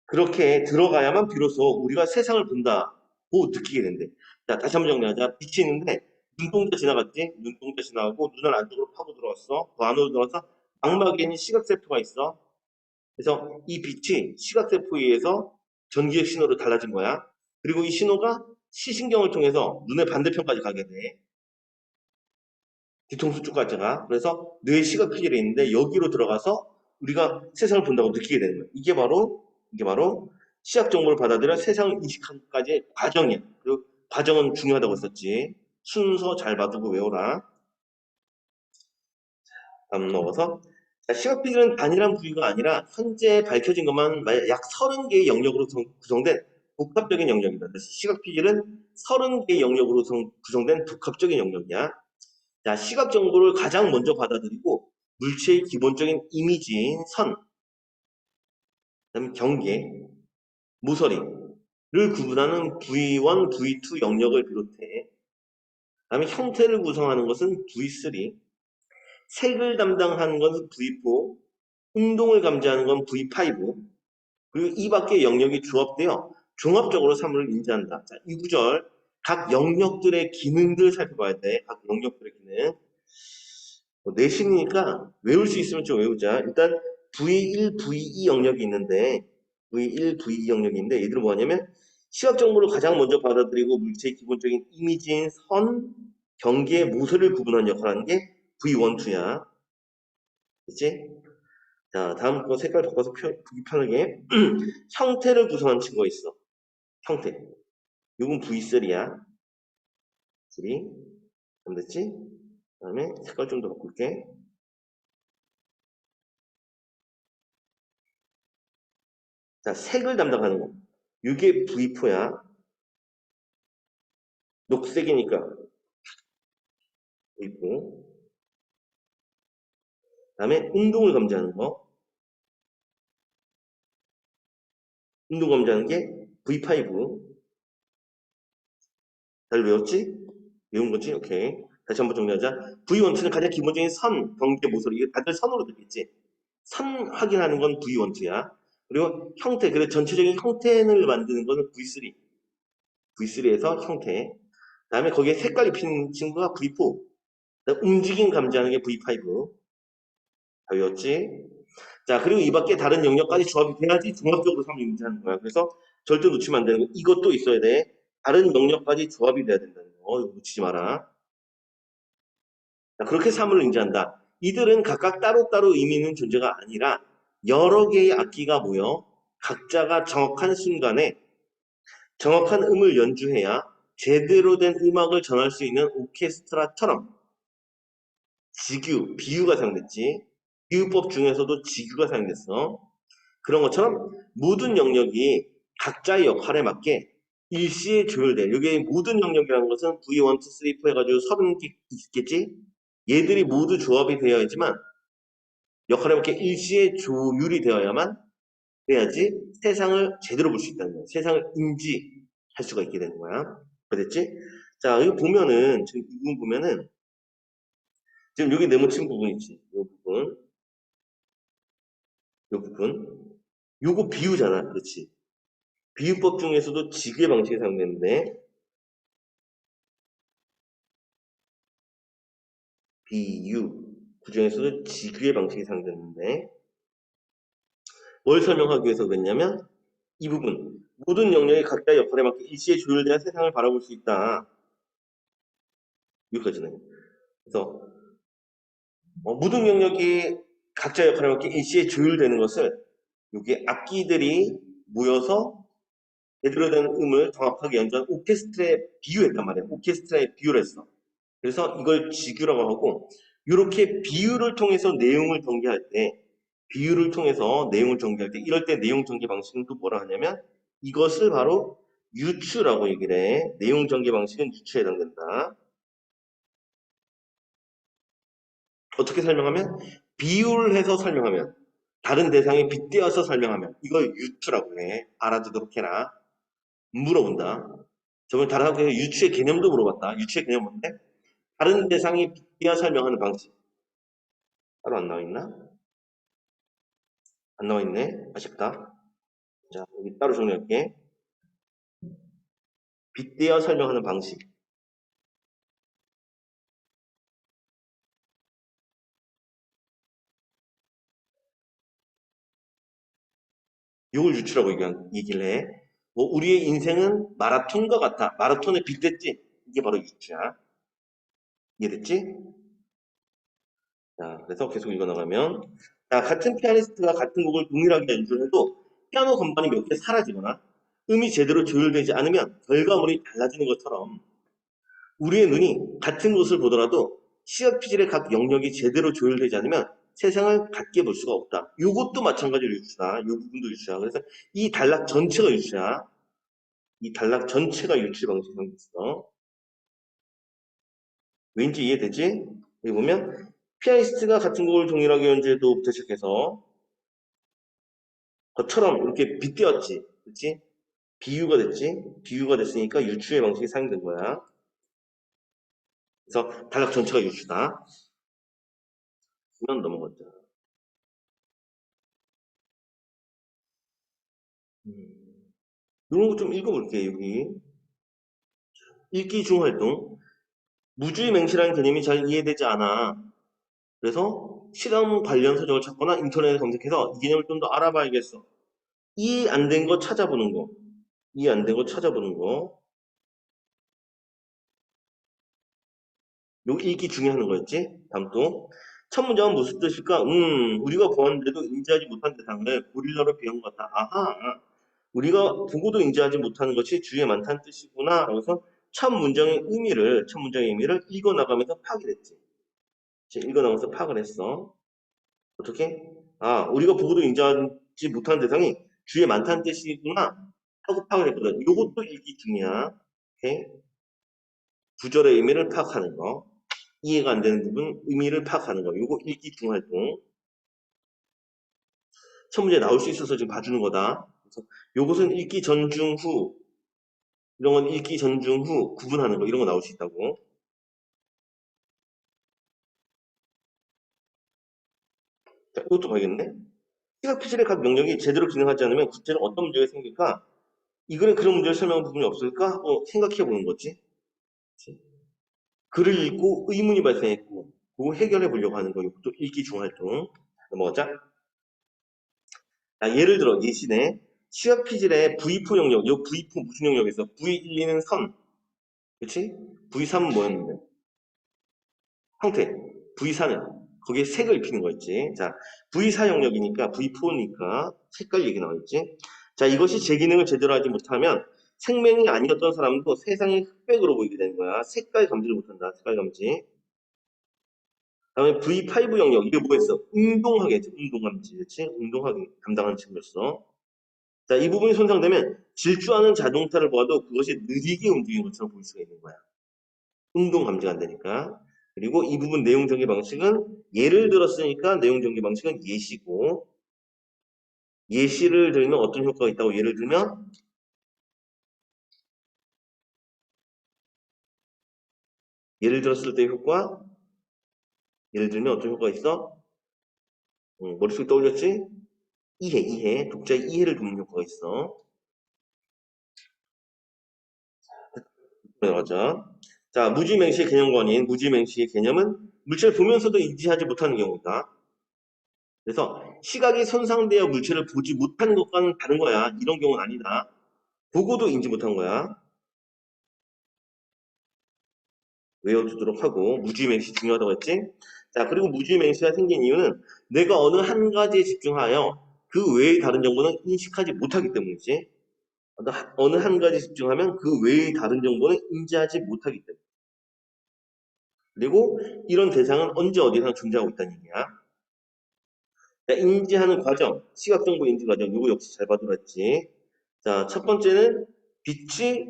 그렇게 들어가야만 비로소 우리가 세상을 본다고 느끼게 된대. 자, 다시 한번 정리하자. 빛이 있는데 눈동자 지나갔지? 눈동자 지나가고 눈을 안쪽으로 파고 들어왔어. 그 안으로 들어와서 망막에 있는 시각세포가 있어. 그래서 이 빛이 시각세포에 의해서 전기의 신호로 달라진 거야. 그리고 이 신호가 시신경을 통해서 눈의 반대편까지 가게 돼. 뒤통수 쪽까지가. 그래서 뇌 시각피질에 있는데 여기로 들어가서 우리가 세상을 본다고 느끼게 되는 거예요. 이게 바로 시각 정보를 받아들여 세상을 인식하기까지의 과정이야. 그리고 과정은 중요하다고 했었지. 순서 잘 봐두고 외워라. 다음 넘어서 시각피질은 단일한 부위가 아니라 현재 밝혀진 것만 약 30개의 영역으로 구성된 복합적인 영역이다. 시각피질은 30개의 영역으로 구성된 복합적인 영역이야. 자, 시각 정보를 가장 먼저 받아들이고 물체의 기본적인 이미지인 선, 그다음에 경계, 모서리를 구분하는 V1, V2 영역을 비롯해 그다음에 형태를 구성하는 것은 V3, 색을 담당하는 것은 V4, 운동을 감지하는 건 V5, 그리고 이 밖의 영역이 조합되어 종합적으로 사물을 인지한다. 자, 이 구절 각 영역들의 기능들 살펴봐야 돼. 각 영역들의 기능. 내신이니까 외울 수 있으면 좀 외우자. 일단 V1, V2 영역이 있는데 V1, V2 영역이 있는데 얘들은 뭐냐면 시각 정보를 가장 먼저 받아들이고 물체의 기본적인 이미지인 선, 경계, 모서리를 구분하는 역할을 하는 게 V1, 2야. 그치? 자, 다음 거 색깔 바꿔서 보기 편하게 형태를 구성하는 친구가 있어. 형태. 이건 V3야. 3. 안 됐지? 그 다음에 색깔 좀 더 바꿀게. 자, 색을 담당하는 거. 이게 V4야. 녹색이니까 V4. 그다음에 운동을 감지하는 거. 운동 감지하는 게 V5. 잘 외웠지? 외운 거지? 오케이. 다시 한번 정리하자. V12는 가장 기본적인 선, 경계, 모서리. 이게 다들 선으로 듣겠지? 선 확인하는 건 V12야. 그리고 형태, 그래 전체적인 형태를 만드는 거는 V3. V3에서 형태. 그다음에 거기에 색깔 입히는 친구가 V4. 움직임 감지하는 게 V5. 다 외웠지? 자, 그리고 이 밖에 다른 영역까지 조합이 돼야지 종합적으로 삼을 인지하는 거야. 그래서 절대 놓치면 안 되는 거. 이것도 있어야 돼. 다른 영역까지 조합이 돼야 된다는 거. 이거 놓치지 마라. 자, 그렇게 사물을 인지한다. 이들은 각각 따로따로 의미 있는 존재가 아니라 여러 개의 악기가 모여 각자가 정확한 순간에 정확한 음을 연주해야 제대로 된 음악을 전할 수 있는 오케스트라처럼 비유가 사용됐지. 비유법 중에서도 지규가 사용됐어. 그런 것처럼 모든 영역이 각자의 역할에 맞게 일시에 조율돼. 여기 모든 영역이라는 것은 V1, 2, 3, 4 해가지고 30개 있겠지? 얘들이 모두 조합이 되어야지만 역할에 맞게 일시에 조율이 되어야만 해야지 세상을 제대로 볼 수 있다는 거야. 세상을 인지할 수가 있게 되는 거야. 그랬지? 자, 여기 보면은, 지금 이 부분 보면은, 지금 여기 네모친 부분 있지? 이 부분, 이 부분. 요거 비유잖아. 그렇지? 비유법 중에서도 지규의 방식이 사용되는데, 비유. 그 중에서도 지규의 방식이 사용되는데, 뭘 설명하기 위해서 그랬냐면, 이 부분. 모든 영역이 각자의 역할에 맞게 일시에 조율되어 세상을 바라볼 수 있다. 여기까지는. 그래서 모든 영역이 각자 역할에 맞게 일시에 조율되는 것을 여기 악기들이 모여서 제대로 된 음을 정확하게 연주한 오케스트라에 비유했단 말이에요. 오케스트라에 비유를 했어. 그래서 이걸 지규라고 하고 이렇게 비유를 통해서 내용을 전개할 때 이럴 때 내용 전개 방식은 또 뭐라 하냐면 이것을 바로 유추라고 얘기를 해. 내용 전개 방식은 유추에 해당된다. 어떻게 설명하면? 비유를 해서 설명하면, 다른 대상에 빗대어서 설명하면, 이걸 유추라고 해. 알아두도록 해라. 물어본다. 저번에 다른 학교에서 유추의 개념도 물어봤다. 유추의 개념 뭔데? 다른 대상에 빗대어 설명하는 방식. 따로 안 나와 있나? 안 나와 있네. 아쉽다. 자, 여기 따로 정리할게. 빗대어 설명하는 방식. 이걸 유추라고 얘기를 해. 뭐, 우리의 인생은 마라톤과 같아. 마라톤에 빗댔지? 이게 바로 유추야. 이해됐지? 자, 그래서 계속 읽어나가면, 자, 같은 피아니스트가 같은 곡을 동일하게 연주해도 피아노 건반이 몇 개 사라지거나 음이 제대로 조율되지 않으면 결과물이 달라지는 것처럼 우리의 눈이 같은 곳을 보더라도 시각 피질의 각 영역이 제대로 조율되지 않으면 세상을 같게 볼 수가 없다. 이것도 마찬가지로 유추다. 이 부분도 유추야. 그래서 이 단락 전체가 유추야. 이 단락 전체가 유추 방식이 있어. 왠지 이해되지? 여기 보면 피아니스트가 같은 곡을 동일하게 연주해도부터 시작해서 것처럼 이렇게 빗대었지. 그렇지? 비유가 됐지? 비유가 됐으니까 유추의 방식이 사용된 거야. 그래서 단락 전체가 유추다. 그러면 넘어가자. 이런 거 좀 읽어볼게, 여기. 읽기 중 활동. 무주의 맹시라는 개념이 잘 이해되지 않아. 그래서 실험 관련 서적을 찾거나 인터넷에 검색해서 이 개념을 좀 더 알아봐야겠어. 이해 안 된 거 찾아보는 거. 이해 안 된 거 찾아보는 거. 요 읽기 중에 하는 거였지? 다음 또. 첫 문장은 무슨 뜻일까? 우리가 보았는데도 인지하지 못한 대상을 고릴라로 비운 거다. 아하. 우리가 보고도 인지하지 못하는 것이 주위에 많다는 뜻이구나. 그래서 첫 문장의 의미를 읽어나가면서 파악을 했지. 읽어나가면서 파악을 했어. 어떻게? 아, 우리가 보고도 인지하지 못하는 대상이 주위에 많다는 뜻이구나. 하고 파악을 했거든. 이것도 읽기 중이야. 오케이? 구절의 의미를 파악하는 거. 이해가 안 되는 부분, 의미를 파악하는 거. 요거 읽기 중 활동. 첫 문제 나올 수 있어서 지금 봐주는 거다. 그래서 요것은 읽기 전, 중, 후. 이런 건 읽기 전, 중, 후 구분하는 거. 이런 거 나올 수 있다고. 자, 이것도 봐야겠네. 시각 피질의 각 영역이 제대로 기능하지 않으면 구체는 어떤 문제가 생길까? 이 글에 그런 문제를 설명한 부분이 없을까? 하고 생각해 보는 거지. 그치? 글을 읽고 의문이 발생했고, 그거 해결해 보려고 하는 거. 이것도 읽기 중 활동. 넘어가자. 자, 예를 들어 예시네. 시각 피질의 V4 영역, 이 V4 무슨 영역에서 V1, 2는 선, 그치? V3은 뭐였는데? 형태. V4는 거기에 색을 입히는 거 있지. 자, V4 영역이니까 V4니까 색깔 얘기 나와 있지. 자, 이것이 제 기능을 제대로 하지 못하면 생명이 아니었던 사람도 세상이 흑백으로 보이게 되는 거야. 색깔 감지를 못한다. 색깔 감지. 다음에 V5 영역, 이게 뭐였어? 운동하겠지. 운동 감지. 그렇지? 운동하게 담당하는 친구였어. 자, 이 부분이 손상되면 질주하는 자동차를 보아도 그것이 느리게 움직이는 것처럼 보일 수가 있는 거야. 운동 감지가 안 되니까. 그리고 이 부분 내용 전개 방식은 예를 들었으니까 내용 전개 방식은 예시고, 예시를 들면 어떤 효과가 있다고 예를 들면 예를 들었을 때 효과, 예를 들면 어떤 효과가 있어? 머릿속에 떠올렸지? 이해, 독자의 이해를 돕는 효과가 있어. 맞아. 자, 무지맹시의 개념권인 무지맹시의 개념은 물체를 보면서도 인지하지 못하는 경우다. 그래서 시각이 손상되어 물체를 보지 못하는 것과는 다른 거야. 이런 경우는 아니다. 보고도 인지 못한 거야. 외워두도록 하고 무지맹시 중요하다고 했지? 자, 그리고 무지맹시가 생긴 이유는 내가 어느 한 가지에 집중하여 그 외의 다른 정보는 인식하지 못하기 때문이지. 어느 한 가지에 집중하면 그 외의 다른 정보는 인지하지 못하기 때문에. 그리고 이런 대상은 언제 어디서나 존재하고 있다는 얘기야. 자, 인지하는 과정, 시각정보 인지 과정, 이거 역시 잘 봐두랬지. 자, 첫 번째는 빛이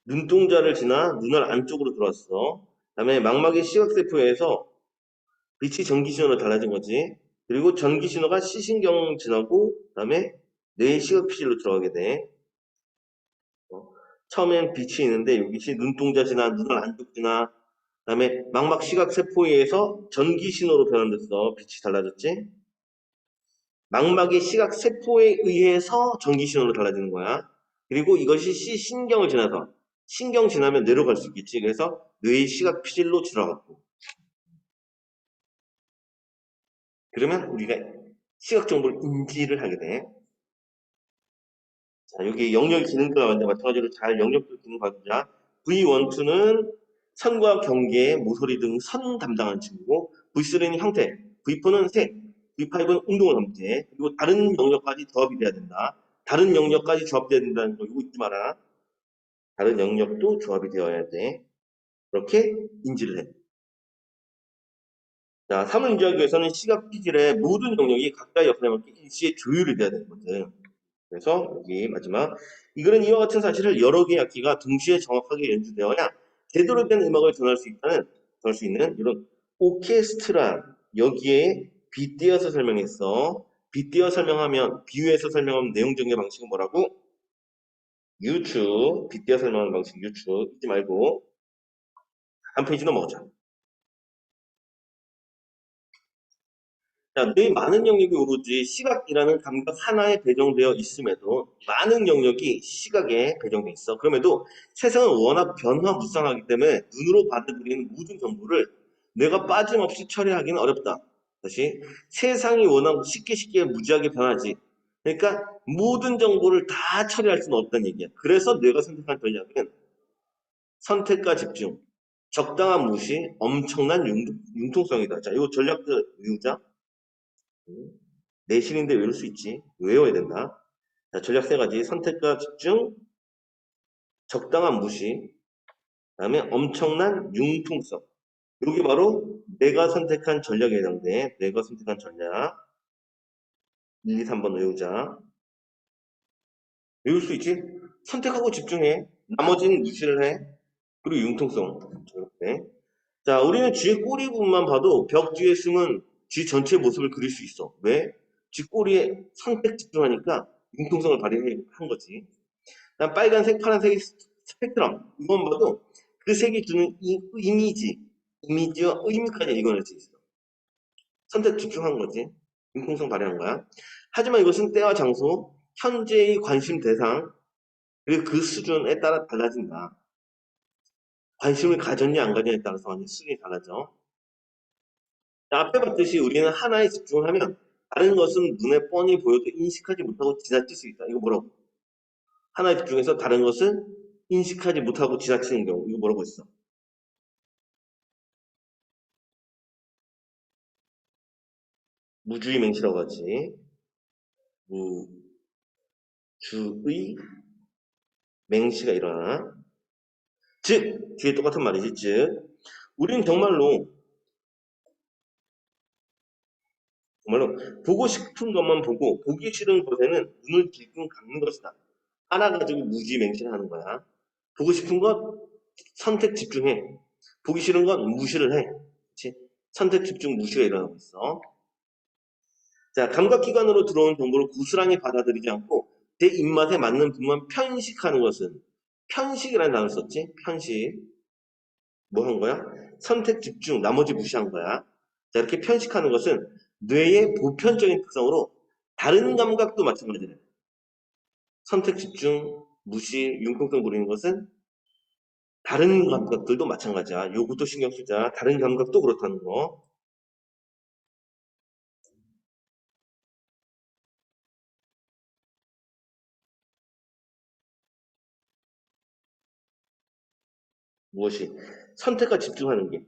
눈동자를 지나 눈알 안쪽으로 들어왔어. 그다음에 망막의 시각세포에서 빛이 전기신호로 달라진 거지. 그리고 전기신호가 시신경 지나고 그다음에 뇌의 시각피질로 들어가게 돼. 처음엔 빛이 있는데 여기 눈동자 지나 눈알 안쪽 지나 그다음에 망막 시각세포에 의해서 전기신호로 변환됐어. 빛이 달라졌지. 망막의 시각세포에 의해서 전기신호로 달라지는 거야. 그리고 이것이 신경을 지나서 신경 지나면 뇌로 갈 수 있겠지. 그래서 뇌의 시각피질로 들어갔고 그러면 우리가 시각 정보를 인지를 하게 돼. 자, 여기 영역 기능과 마찬가지로 잘 영역도 기능 봐주자. V12는 선과 경계, 모서리 등 선 담당하는 친구고, V3는 형태, V4는 색, V5는 운동을 감지해. 그리고 다른 영역까지 조합이 돼야 된다. 다른 영역까지 조합돼야 된다는 거 이거 잊지 마라. 다른 영역도 조합이 되어야 돼. 그렇게 인지를 해. 자, 사물 인지하기 위해서는 시각 피질의 모든 영역이 각자의 역할에 맞게 일시에 조율이 돼야 되거든. 그래서 여기 마지막 이글은 이와 같은 사실을 여러 개의 악기가 동시에 정확하게 연주되어야 제대로 된 음악을 전할 수 있는 이런 오케스트라 여기에 빗대어서 설명했어. 빗대어 설명하면 비유해서 설명하면 내용정의 방식은 뭐라고? 유추 빗대어 설명하는 방식 유추 잊지 말고 한 페이지 넘어가자. 자, 뇌 많은 영역이 오로지 시각이라는 감각 하나에 배정되어 있음에도 많은 영역이 시각에 배정돼 있어. 그럼에도 세상은 워낙 변화무쌍하기 때문에 눈으로 받아들이는 모든 정보를 뇌가 빠짐없이 처리하기는 어렵다. 다시 세상이 워낙 쉽게 무지하게 변하지. 그러니까 모든 정보를 다 처리할 수는 없다는 얘기야. 그래서 뇌가 선택한 전략은 선택과 집중, 적당한 무시, 엄청난 융통성이다. 자, 이거 전략들 외우자. 내신인데 외울 수 있지. 외워야 된다. 자, 전략 세 가지. 선택과 집중, 적당한 무시, 그다음에 엄청난 융통성. 여기 바로 내가 선택한 전략에 해당돼. 내가 선택한 전략. 1, 2, 3번 외우자. 외울 수 있지? 선택하고 집중해. 나머지는 무시를 해. 그리고 융통성. 이렇게. 자, 우리는 쥐의 꼬리 부분만 봐도 벽 뒤에 숨은 쥐 전체 모습을 그릴 수 있어. 왜? 쥐 꼬리에 선택 집중하니까 융통성을 발휘한 거지. 그다음 빨간색, 파란색 스펙트럼. 이건 봐도 그 색이 주는 이미지와 의미까지 읽어낼 수 있어. 선택 집중한 거지. 융통성 발휘한 거야. 하지만 이것은 때와 장소, 현재의 관심 대상, 그리고 그 수준에 따라 달라진다. 관심을 가졌냐 안 가졌냐에 따라서 완전 수준이 달라져. 자, 앞에 봤듯이 우리는 하나에 집중을 하면 다른 것은 눈에 뻔히 보여도 인식하지 못하고 지나칠 수 있다. 이거 뭐라고? 하나에 집중해서 다른 것을 인식하지 못하고 지나치는 경우. 이거 뭐라고 했어? 무주의 맹시라고 하지. 무주의 맹시가 일어나. 즉, 뒤에 똑같은 말이지. 즉, 우린 정말로 보고 싶은 것만 보고 보기 싫은 것에는 눈을 질끈 감는 것이다. 알아가지고 무지맹신을 하는 거야. 보고 싶은 것 선택 집중해. 보기 싫은 건 무시를 해. 그치? 선택 집중 무시가 일어나고 있어. 자, 감각기관으로 들어온 정보를 고스란히 받아들이지 않고 내 입맛에 맞는 부분만 편식하는 것은 편식이라는 단어를 썼지? 편식. 뭐 한 거야? 선택 집중, 나머지 무시한 거야. 자, 이렇게 편식하는 것은 뇌의 보편적인 특성으로 다른 감각도 마찬가지래. 선택 집중, 무시, 융통성 부리는 것은 다른 감각들도 마찬가지야. 요것도 신경 쓰자. 다른 감각도 그렇다는 거. 무엇이? 선택과 집중하는 게.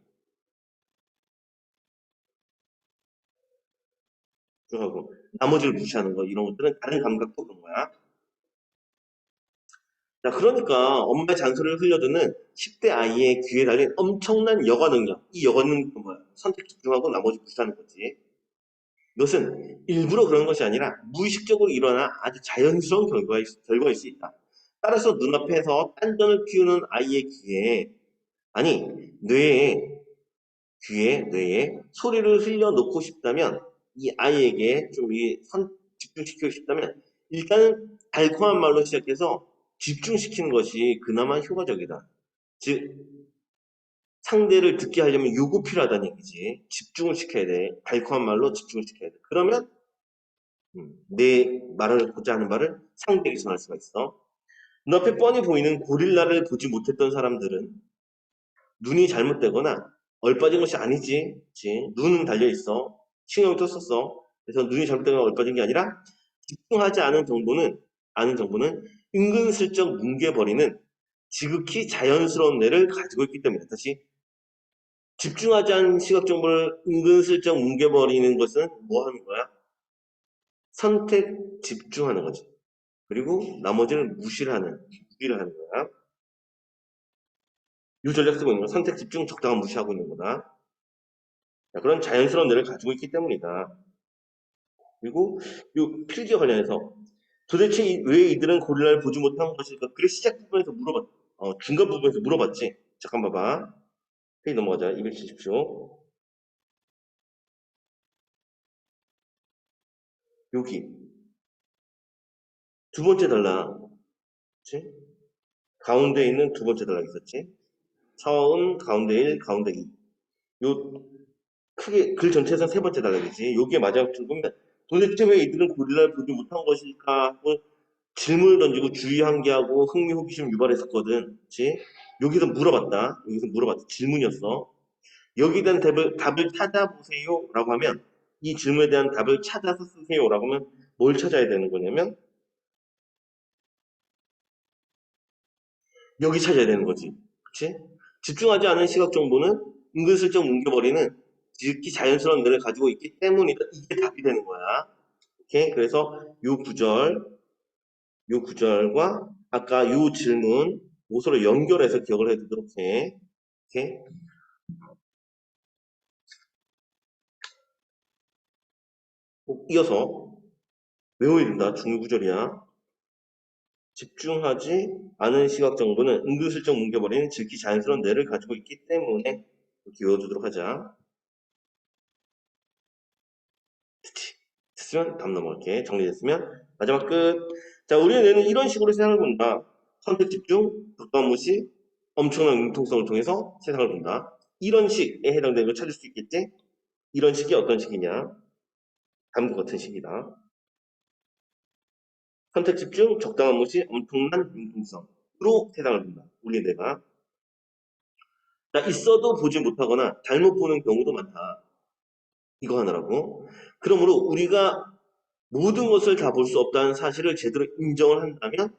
집중하고 나머지를 무시하는 거. 이런 것들은 다른 감각도 그런 거야. 자, 그러니까 엄마의 잔소리를 흘려듣는 10대 아이의 귀에 달린 엄청난 여가 능력. 이 여가 능력은 뭐야? 선택 집중하고 나머지 무시하는 거지. 이것은 일부러 그런 것이 아니라 무의식적으로 일어나 아주 자연스러운 결과일 수 있다. 따라서 눈앞에서 딴전을 피우는 아이의 아니, 뇌에 소리를 흘려놓고 싶다면, 이 아이에게 집중시키고 싶다면, 일단은 달콤한 말로 시작해서 집중시키는 것이 그나마 효과적이다. 즉, 상대를 듣게 하려면 요거 필요하다는 얘기지. 집중을 시켜야 돼. 달콤한 말로 집중을 시켜야 돼. 그러면 내 말하고자 하는 말을 상대에게 전할 수가 있어. 눈앞에 뻔히 보이는 고릴라를 보지 못했던 사람들은 눈이 잘못되거나 얼빠진 것이 아니지. 그치? 눈은 달려있어. 신경을 썼었어. 그래서 눈이 잘못되거나 얼빠진 게 아니라 집중하지 아는 정보는 은근슬쩍 뭉개버리는 지극히 자연스러운 뇌를 가지고 있기 때문이다. 다시 집중하지 않은 시각 정보를 은근슬쩍 뭉개버리는 것은 뭐 하는 거야? 선택 집중하는 거지. 그리고 나머지는 무시를 하는 거야. 이 전략 쓰고 있는 건 선택 집중 적당한 무시하고 있는 거다. 자, 그런 자연스러운 뇌를 가지고 있기 때문이다. 그리고 이 필기와 관련해서 도대체 왜 이들은 고릴라를 보지 못한 것일까? 그래 시작 부분에서 중간 부분에서 물어봤지. 잠깐 봐봐. 페이지 넘어가자. 270쪽. 여기 두 번째 단락. 그치? 가운데 있는 두 번째 단락 있었지. 처음 가운데 1, 가운데 2. 요 크게 글 전체에서 세 번째 단락이지. 여기에 마지막 줄 보면 도대체 왜 이들은 고릴라를 보지 못한 것일까 하고 질문을 던지고 주의 한계하고 흥미 호기심 유발했었거든. 그치? 여기서 물어봤다. 질문이었어. 여기에 대한 답을 찾아보세요. 라고 하면 이 질문에 대한 답을 찾아서 쓰세요. 라고 하면 뭘 찾아야 되는 거냐면 여기 찾아야 되는 거지. 그치? 집중하지 않은 시각 정보는 은근슬쩍 뭉겨버리는 지극히 자연스러운 뇌를 가지고 있기 때문이다. 이게 답이 되는 거야. 오케이? 그래서 요 구절과 아까 요 질문 요소를 연결해서 기억을 해두도록 해. 오케이? 꼭 이어서 외워야 된다. 중요 구절이야. 집중하지 않은 시각 정보는 은근슬쩍 뭉겨버리는 지극히 자연스러운 뇌를 가지고 있기 때문에 이렇게 외워두도록 하자. 됐으면 다음 넘어갈게. 정리됐으면 마지막 끝. 자, 우리의 뇌는 이런 식으로 세상을 본다. 선택 집중, 적당한 무시, 엄청난 융통성을 통해서 세상을 본다. 이런 식에 해당되는 걸 찾을 수 있겠지? 이런 식이 어떤 식이냐? 다음과 같은 식이다. 선택 집중, 적당한 무시, 엄청난 융통성으로 세상을 본다. 우리의 뇌가. 자, 있어도 보지 못하거나 잘못 보는 경우도 많다. 이거 하나라고. 그러므로 우리가 모든 것을 다 볼 수 없다는 사실을 제대로 인정을 한다면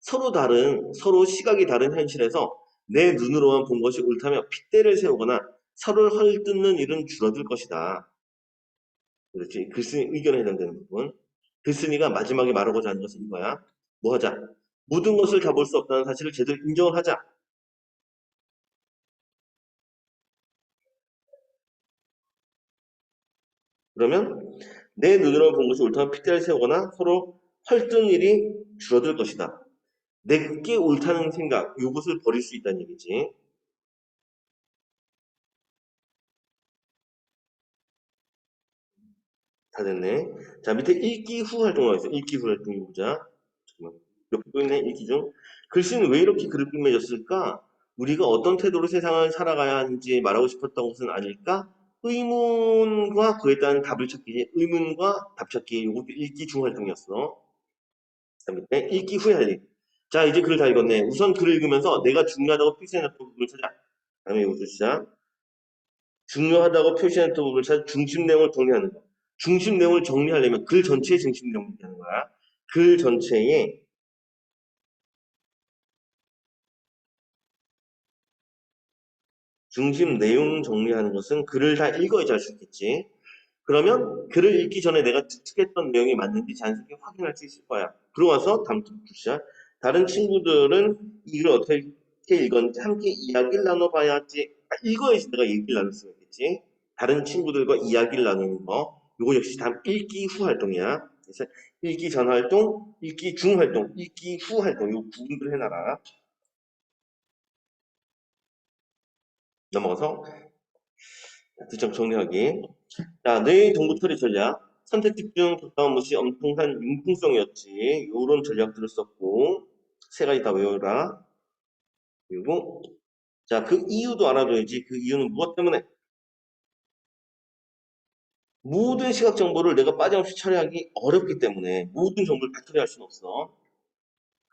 서로 시각이 다른 현실에서 내 눈으로만 본 것이 옳다며 핏대를 세우거나 서로를 헐뜯는 일은 줄어들 것이다. 그렇지. 글쓴이 의견에 해당되는 부분. 글쓴이가 마지막에 말하고자 하는 것은 이거야. 뭐 하자? 모든 것을 다 볼 수 없다는 사실을 제대로 인정을 하자. 그러면 내 눈으로 본 것이 옳다면 핏대를 세우거나 서로 헐뜯는 일이 줄어들 것이다. 내게 옳다는 생각, 이것을 버릴 수 있다는 얘기지. 다 됐네. 자, 밑에 읽기 후 활동을 하겠어. 읽기 후 활동 이거 보자. 잠깐만. 몇개 있네, 읽기 중. 글씨는 왜 이렇게 그릇 맺었을까? 우리가 어떤 태도로 세상을 살아가야 하는지 말하고 싶었던 것은 아닐까? 의문과 그에 따른 답을 찾기, 의문과 답 찾기, 이것도 읽기 중 활동이었어. 자, 밑에 읽기 후에 할 일. 자, 이제 글을 다 읽었네. 우선 글을 읽으면서 내가 중요하다고 표시해놨던 부분을 찾아. 다음에 이것도 시작. 중요하다고 표시했던 부분을 찾아 중심 내용을 정리하는 거. 중심 내용을 정리하려면 글 전체의 중심 내용을 얘기하는 거야. 글 전체의 중심 내용 정리하는 것은 글을 다 읽어야지 할 수 있겠지. 그러면 글을 읽기 전에 내가 추측했던 내용이 맞는지 자연스럽게 확인할 수 있을 거야. 그러고 와서 다음 시작. 다른 친구들은 이걸 어떻게 읽었는지 함께 이야기를 나눠봐야지. 읽어야지 내가 얘기를 나눌 수가 있겠지. 다른 친구들과 이야기를 나누는 거. 이거 역시 다 읽기 후 활동이야. 그래서 읽기 전 활동, 읽기 중 활동, 읽기 후 활동. 이 구분들 해놔라. 넘어가서 득점 정리하기. 자, 뇌의 동부 처리 전략. 선택 집중, 가까운 무시, 엄청난 융통성이었지. 요런 전략들을 썼고, 세 가지 다 외워라. 그리고, 자, 그 이유도 알아줘야지. 그 이유는 무엇 때문에? 모든 시각 정보를 내가 빠짐없이 처리하기 어렵기 때문에 모든 정보를 다 처리할 수는 없어.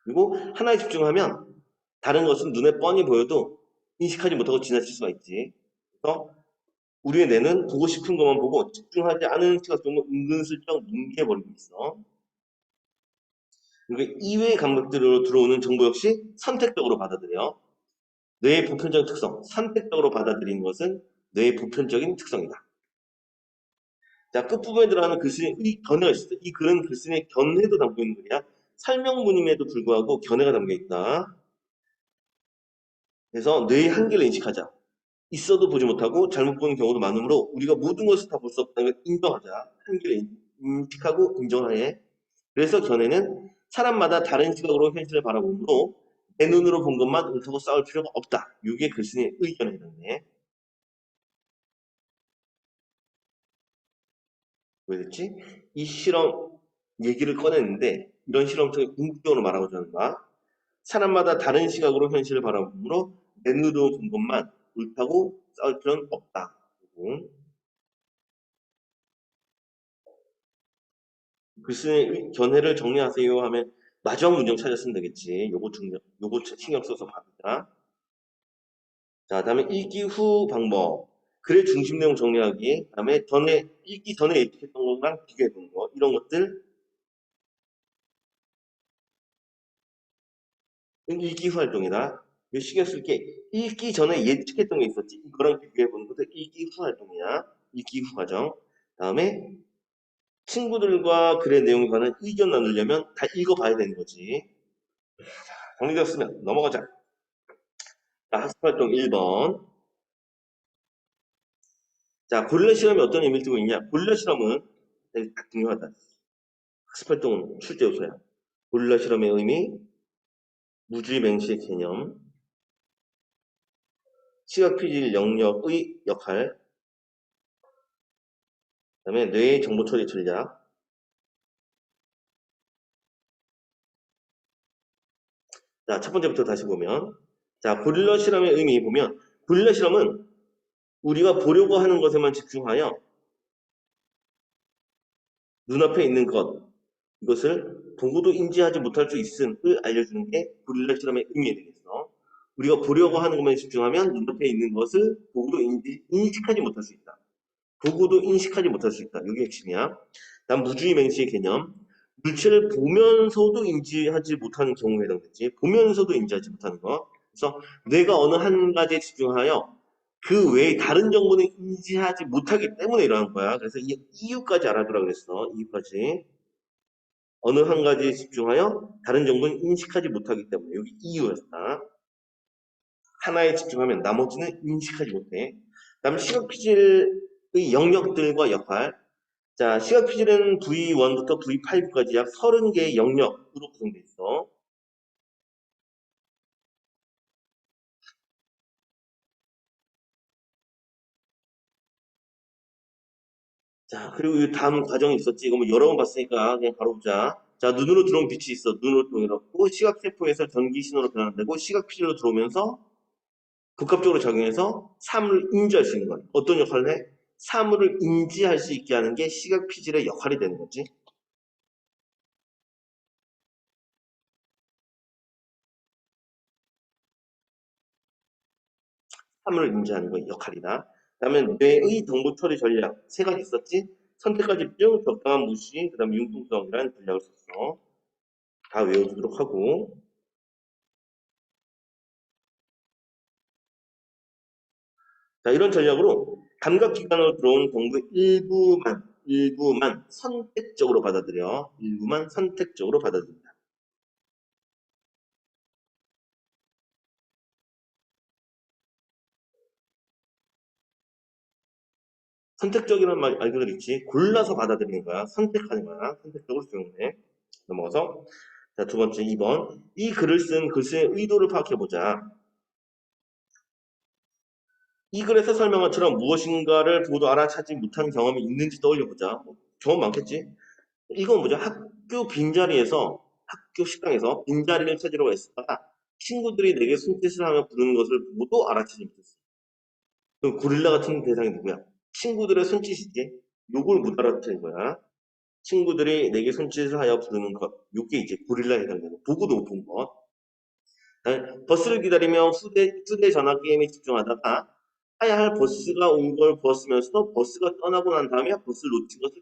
그리고 하나에 집중하면 다른 것은 눈에 뻔히 보여도 인식하지 못하고 지나칠 수가 있지. 그래서 우리의 뇌는 보고 싶은 것만 보고 집중하지 않은 시각 정보 은근슬쩍 뭉개버리고 있어. 그리고 이외의 감각들로 들어오는 정보 역시 선택적으로 받아들여. 뇌의 보편적인 특성, 선택적으로 받아들이는 것은 뇌의 보편적인 특성이다. 자, 끝부분에 들어가는 글쓴이의 견해가 있어. 이 글은 글쓴이의 견해도 담고 있는 글이야. 설명문임에도 불구하고 견해가 담겨 있다. 그래서 뇌의 한계를 인식하자. 있어도 보지 못하고 잘못 보는 경우도 많으므로 우리가 모든 것을 다 볼 수 없다는 걸 인정하자. 한계를 인식하고 인정하에. 그래서 견해는 사람마다 다른 시각으로 현실을 바라보므로 내 눈으로 본 것만 옳다고 싸울 필요가 없다. 이게 글쓴이의 의견에 해당돼. 왜 그랬지? 이 실험 얘기를 꺼냈는데 이런 실험을 궁극적으로 말하고자 하는 거야. 사람마다 다른 시각으로 현실을 바라보므로 내 눈으로 본 것만 옳다고 싸울 필요는 없다. 그리고 글쓴이의 견해를 정리하세요 하면 마지막 문장 찾았으면 되겠지. 요거 신경 써서 봐보자. 자, 다음에 읽기 후 방법. 글의 중심 내용 정리하기. 다음에 읽기 전에 예측했던 거랑 비교해 보는 거. 이런 것들 읽기 후 활동이다. 신경 쓸 게 읽기 전에 예측했던 게 있었지. 이거랑 비교해 보는 것도 읽기 후 활동이야. 읽기 후 과정. 다음에 친구들과 글의 내용에 관한 의견 나누려면 다 읽어봐야 되는 거지. 정리되었으면 넘어가자. 자, 학습 활동 1번. 자, 고릴라 실험이 어떤 의미를 두고 있냐? 고릴라 실험은 되게 딱 중요하다. 학습 활동은 출제 요소야. 고릴라 실험의 의미, 무주의 맹시의 개념, 시각 피질 영역의 역할, 그다음에 뇌의 정보 처리 전략. 자, 첫 번째부터 다시 보면, 자, 고릴라 실험의 의미 보면, 고릴라 실험은 우리가 보려고 하는 것에만 집중하여 눈앞에 있는 것, 이것을 보고도 인지하지 못할 수 있음을 알려주는 게 고릴라 실험의 의미가 되겠어. 우리가 보려고 하는 것만 집중하면 눈앞에 있는 것을 보고도 인식하지 못할 수 있다. 보고도 인식하지 못할 수 있다. 이게 핵심이야. 다음 무주의 맹시의 개념. 물체를 보면서도 인지하지 못하는 경우에 해당되지. 보면서도 인지하지 못하는 거. 그래서 뇌가 어느 한 가지에 집중하여 그 외에 다른 정보는 인지하지 못하기 때문에 이러한 거야. 그래서 이 이유까지 알아두라 그랬어. 이유까지. 어느 한 가지에 집중하여 다른 정보는 인식하지 못하기 때문에 여기 이유였다. 하나에 집중하면 나머지는 인식하지 못해. 다음 시각 피질의 영역들과 역할. 자, 시각 피질은 V1부터 V5까지 약 30개의 영역으로 구성되어 있어. 자, 그리고 이 다음 과정이 있었지. 이거 뭐 여러 번 봤으니까 그냥 바로 보자. 자, 눈으로 들어온 빛이 있어. 눈으로 통해갖고 시각세포에서 전기 신호로 변환되고 시각 피질로 들어오면서 복합적으로 작용해서 사물을 인지할 수 있는 거야. 어떤 역할을 해? 사물을 인지할 수 있게 하는 게 시각 피질의 역할이 되는 거지. 사물을 인지하는 거 역할이다. 그다음에 뇌의 정보 처리 전략 세 가지 있었지. 선택과 집중, 적당한 무시, 그다음에 융통성이라는 전략을 썼어. 다 외워두도록 하고. 자, 이런 전략으로 감각기관으로 들어온 정보의 일부만 선택적으로 받아들여. 일부만 선택적으로 받아들인다. 선택적이라는 말 알고 있지? 골라서 받아들이는 거야. 선택하는 거야. 선택적으로 수용해. 넘어가서. 자, 두 번째 2번. 이 글을 쓴 글쓰의 의도를 파악해보자. 이 글에서 설명한 것처럼 무엇인가를 보고도 알아차지 못한 경험이 있는지 떠올려보자. 경험 많겠지? 이건 뭐죠? 학교 빈자리에서, 학교 식당에서 빈자리를 찾으러 했다가 친구들이 내게 손짓을 하며 부르는 것을 보고도 알아채지 못했어. 그럼 고릴라 같은 대상이 누구야? 친구들의 손짓이지. 요걸 못 알아챈 거야. 친구들이 내게 손짓을 하여 부르는 것. 요게 이제 고릴라에 해당되는 보고도 못 본 것. 네, 버스를 기다리며 휴대전화 게임에 집중하다가 타야 할 버스가 온 걸 보았으면서도 버스가 떠나고 난 다음에 버스를 놓친 것을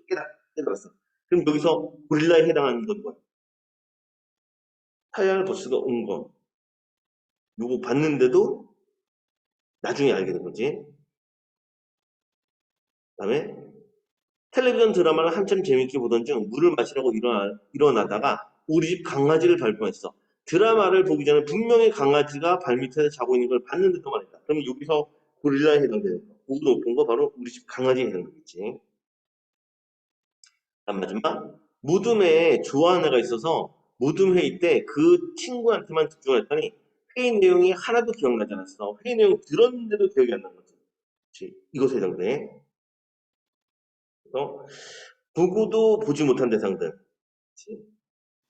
깨달았어. 그럼 여기서 고릴라에 해당하는 건 뭐야? 타야 할 버스가 온 거. 요거 봤는데도 나중에 알게 된 거지. 그다음에 텔레비전 드라마를 한참 재밌게 보던 중 물을 마시려고 일어나다가 우리 집 강아지를 발견했어. 드라마를 보기 전에 분명히 강아지가 발밑에 자고 있는 걸 봤는데도 말이다. 그럼 여기서 고릴라에 해당되는 거. 보기도 못 본 거 바로 우리 집 강아지에 해당되겠지. 마지막 무덤에 좋아하는 애가 있어서 무덤 회의 때 그 친구한테만 집중했더니 회의 내용이 하나도 기억나지 않았어. 회의 내용 들었는데도 기억이 안 난 거지. 그치? 이것에 해당돼. 그래서 보고도 보지 못한 대상들. 그치?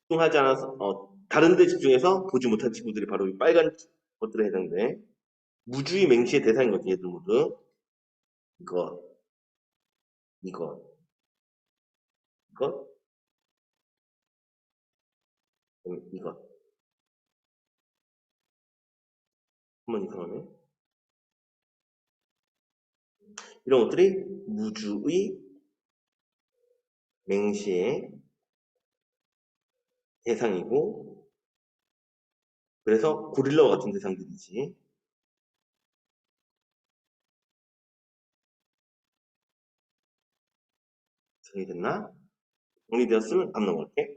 집중하지 않아서 다른 데 집중해서 보지 못한 친구들이 바로 이 빨간 것들에 해당돼. 무주의 맹시의 대상인 거지, 얘들 모두. 이거, 이거, 이거, 이거. 한번 이상하네. 이런 것들이 무주의 맹시의 대상이고, 그래서 고릴라와 같은 대상들이지. 정리됐나? 정리되었으면 다음 넘어갈게.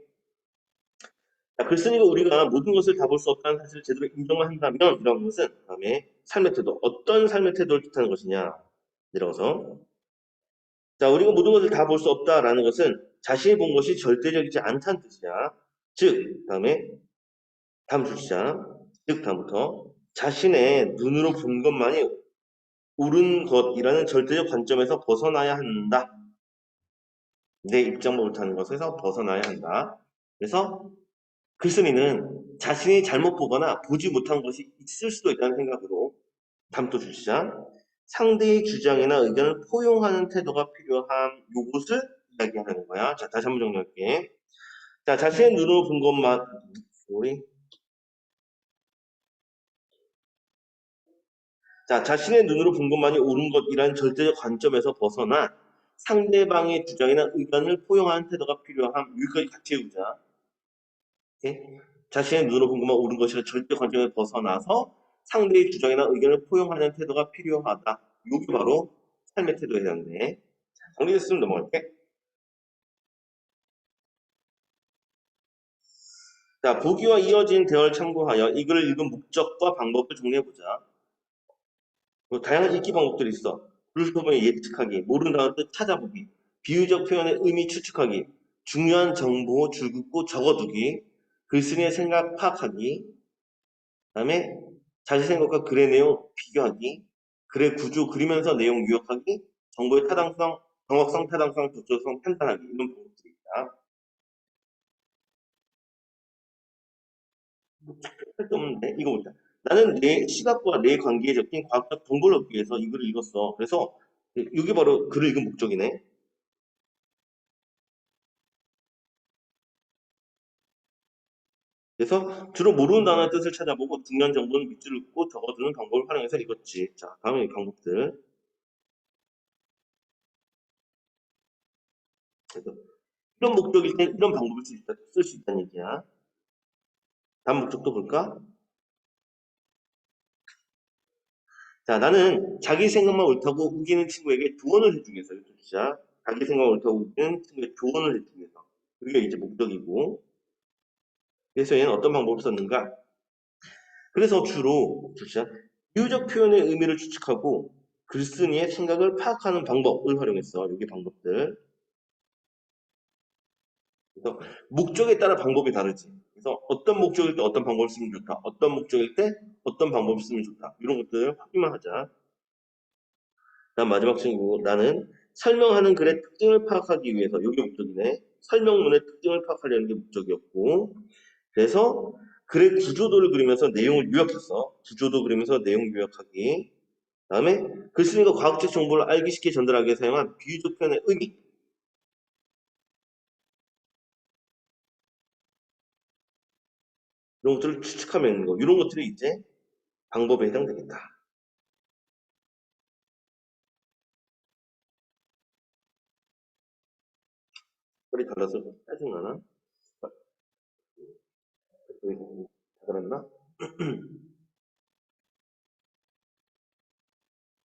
자, 글쓴이가 우리가 모든 것을 다 볼 수 없다는 사실을 제대로 인정을 한다면 이런 것은 다음에 삶의 태도, 어떤 삶의 태도를 뜻하는 것이냐. 내려가서 자, 우리가 모든 것을 다 볼 수 없다라는 것은 자신이 본 것이 절대적이지 않다는 뜻이야. 즉, 다음 줄자. 즉, 다음부터 자신의 눈으로 본 것만이 옳은 것이라는 절대적 관점에서 벗어나야 한다. 내 입장법을 타는 것에서 벗어나야 한다. 그래서 글쓴이는 자신이 잘못 보거나 보지 못한 것이 있을 수도 있다는 생각으로 다음 또 줄자. 상대의 주장이나 의견을 포용하는 태도가 필요한 요것을 이야기하는 거야. 자, 다시 한번 정리할게. 자, 자신의 눈으로 본 것만, sorry. 자, 자신의 눈으로 본 것만이 옳은 것이라는 절대적 관점에서 벗어나 상대방의 주장이나 의견을 포용하는 태도가 필요함. 여기까지 같이 해보자. 오케이? 자신의 눈으로 본 것만 옳은 것이라 절대 관점에서 벗어나서 상대의 주장이나 의견을 포용하는 태도가 필요하다. 이게 바로 삶의 태도에 해당돼. 정리됐으면 넘어갈게. 자, 보기와 이어진 대화를 참고하여 이 글을 읽은 목적과 방법을 정리해보자. 뭐 다양한 읽기 방법들이 있어. 글소문의 예측하기, 모르는 단어 뜻 찾아보기, 비유적 표현의 의미 추측하기, 중요한 정보 줄 긋고 적어두기, 글쓴이의 생각 파악하기, 그다음에 자기 생각과 글의 내용 비교하기, 글의 구조 그리면서 내용 요약하기, 정보의 타당성, 정확성, 타당성, 적절성 판단하기 이런 방법들이 있다. 할 게 없는데 이거 보자. 나는 내 시각과 내 관계에 적힌 과학적 정보를 얻기 위해서 이 글을 읽었어. 그래서 이게 바로 글을 읽은 목적이네. 그래서 주로 모르는 단어의 뜻을 찾아보고 중요한 정보는 밑줄 긋고 적어두는 방법을 활용해서 읽었지. 자, 다음에 방법들. 그래서 이런 목적일 때 이런 방법을 쓸 수 있다는 얘기야. 다음 목적도 볼까? 자, 나는 자기 생각만 옳다고 우기는 친구에게 조언을 해주기 위해서, 이것도 진짜 자기 생각만 옳다고 우기는 친구에게 조언을 해주기 위해서. 그게 이제 목적이고. 그래서 얘는 어떤 방법을 썼는가? 그래서 주로, 진짜 비유적 표현의 의미를 추측하고 글쓴이의 생각을 파악하는 방법을 활용했어. 여기 방법들. 그래서 목적에 따라 방법이 다르지. 그래서 어떤 목적일 때 어떤 방법을 쓰면 좋다. 어떤 목적일 때 어떤 방법을 쓰면 좋다. 이런 것들 확인만 하자. 다음 마지막 친구. 나는 설명하는 글의 특징을 파악하기 위해서 이게 목적이네. 설명문의 특징을 파악하려는 게 목적이었고 그래서 글의 구조도를 그리면서 내용을 요약했어. 구조도 그리면서 내용 요약하기. 다음에 글쓴이가 과학적 정보를 알기 쉽게 전달하기 위해 사용한 비유적 표현의 의미. 이런 것들을 추측하면 있는 거. 이런 것들이 이제 방법에 해당되겠다. 소리 달라서 짜증나나? 다 달았나?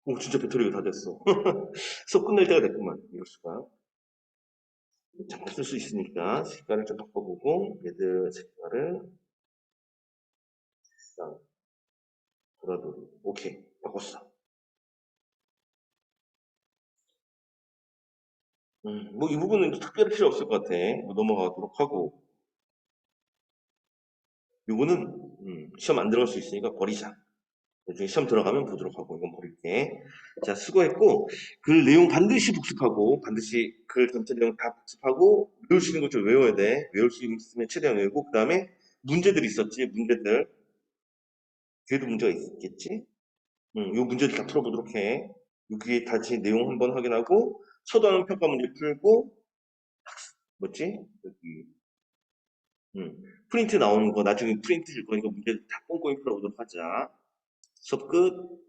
오, 진짜 배터리가 다 됐어. 수업 끝날 때가 됐구만. 이럴 수가. 잠깐 쓸 수 있으니까 색깔을 좀 바꿔보고 얘들 색깔을 돌아돌이. 오케이. 바꿨어. 뭐 이 부분은 특별히 필요 없을 것 같아. 뭐 넘어가도록 하고. 요거는 시험 안 들어갈 수 있으니까 버리자. 나중에 시험 들어가면 보도록 하고 이건 버릴게. 자, 수고했고 글 내용 반드시 복습하고 반드시 글 전체 내용 다 복습하고 외울 수 있는 것 좀 외워야 돼. 외울 수 있으면 최대한 외우고 그 다음에 문제들이 있었지. 문제들. 뒤에도 문제가 있겠지. 요 문제들 다 풀어보도록 해. 여기 다시 내용 한번 확인하고 서두하는 평가 문제 풀고 뭐지? 여기 프린트 나오는 거 나중에 프린트 줄 거니까 문제들 다 꼼꼼히 풀어보도록 하자. 수업 끝.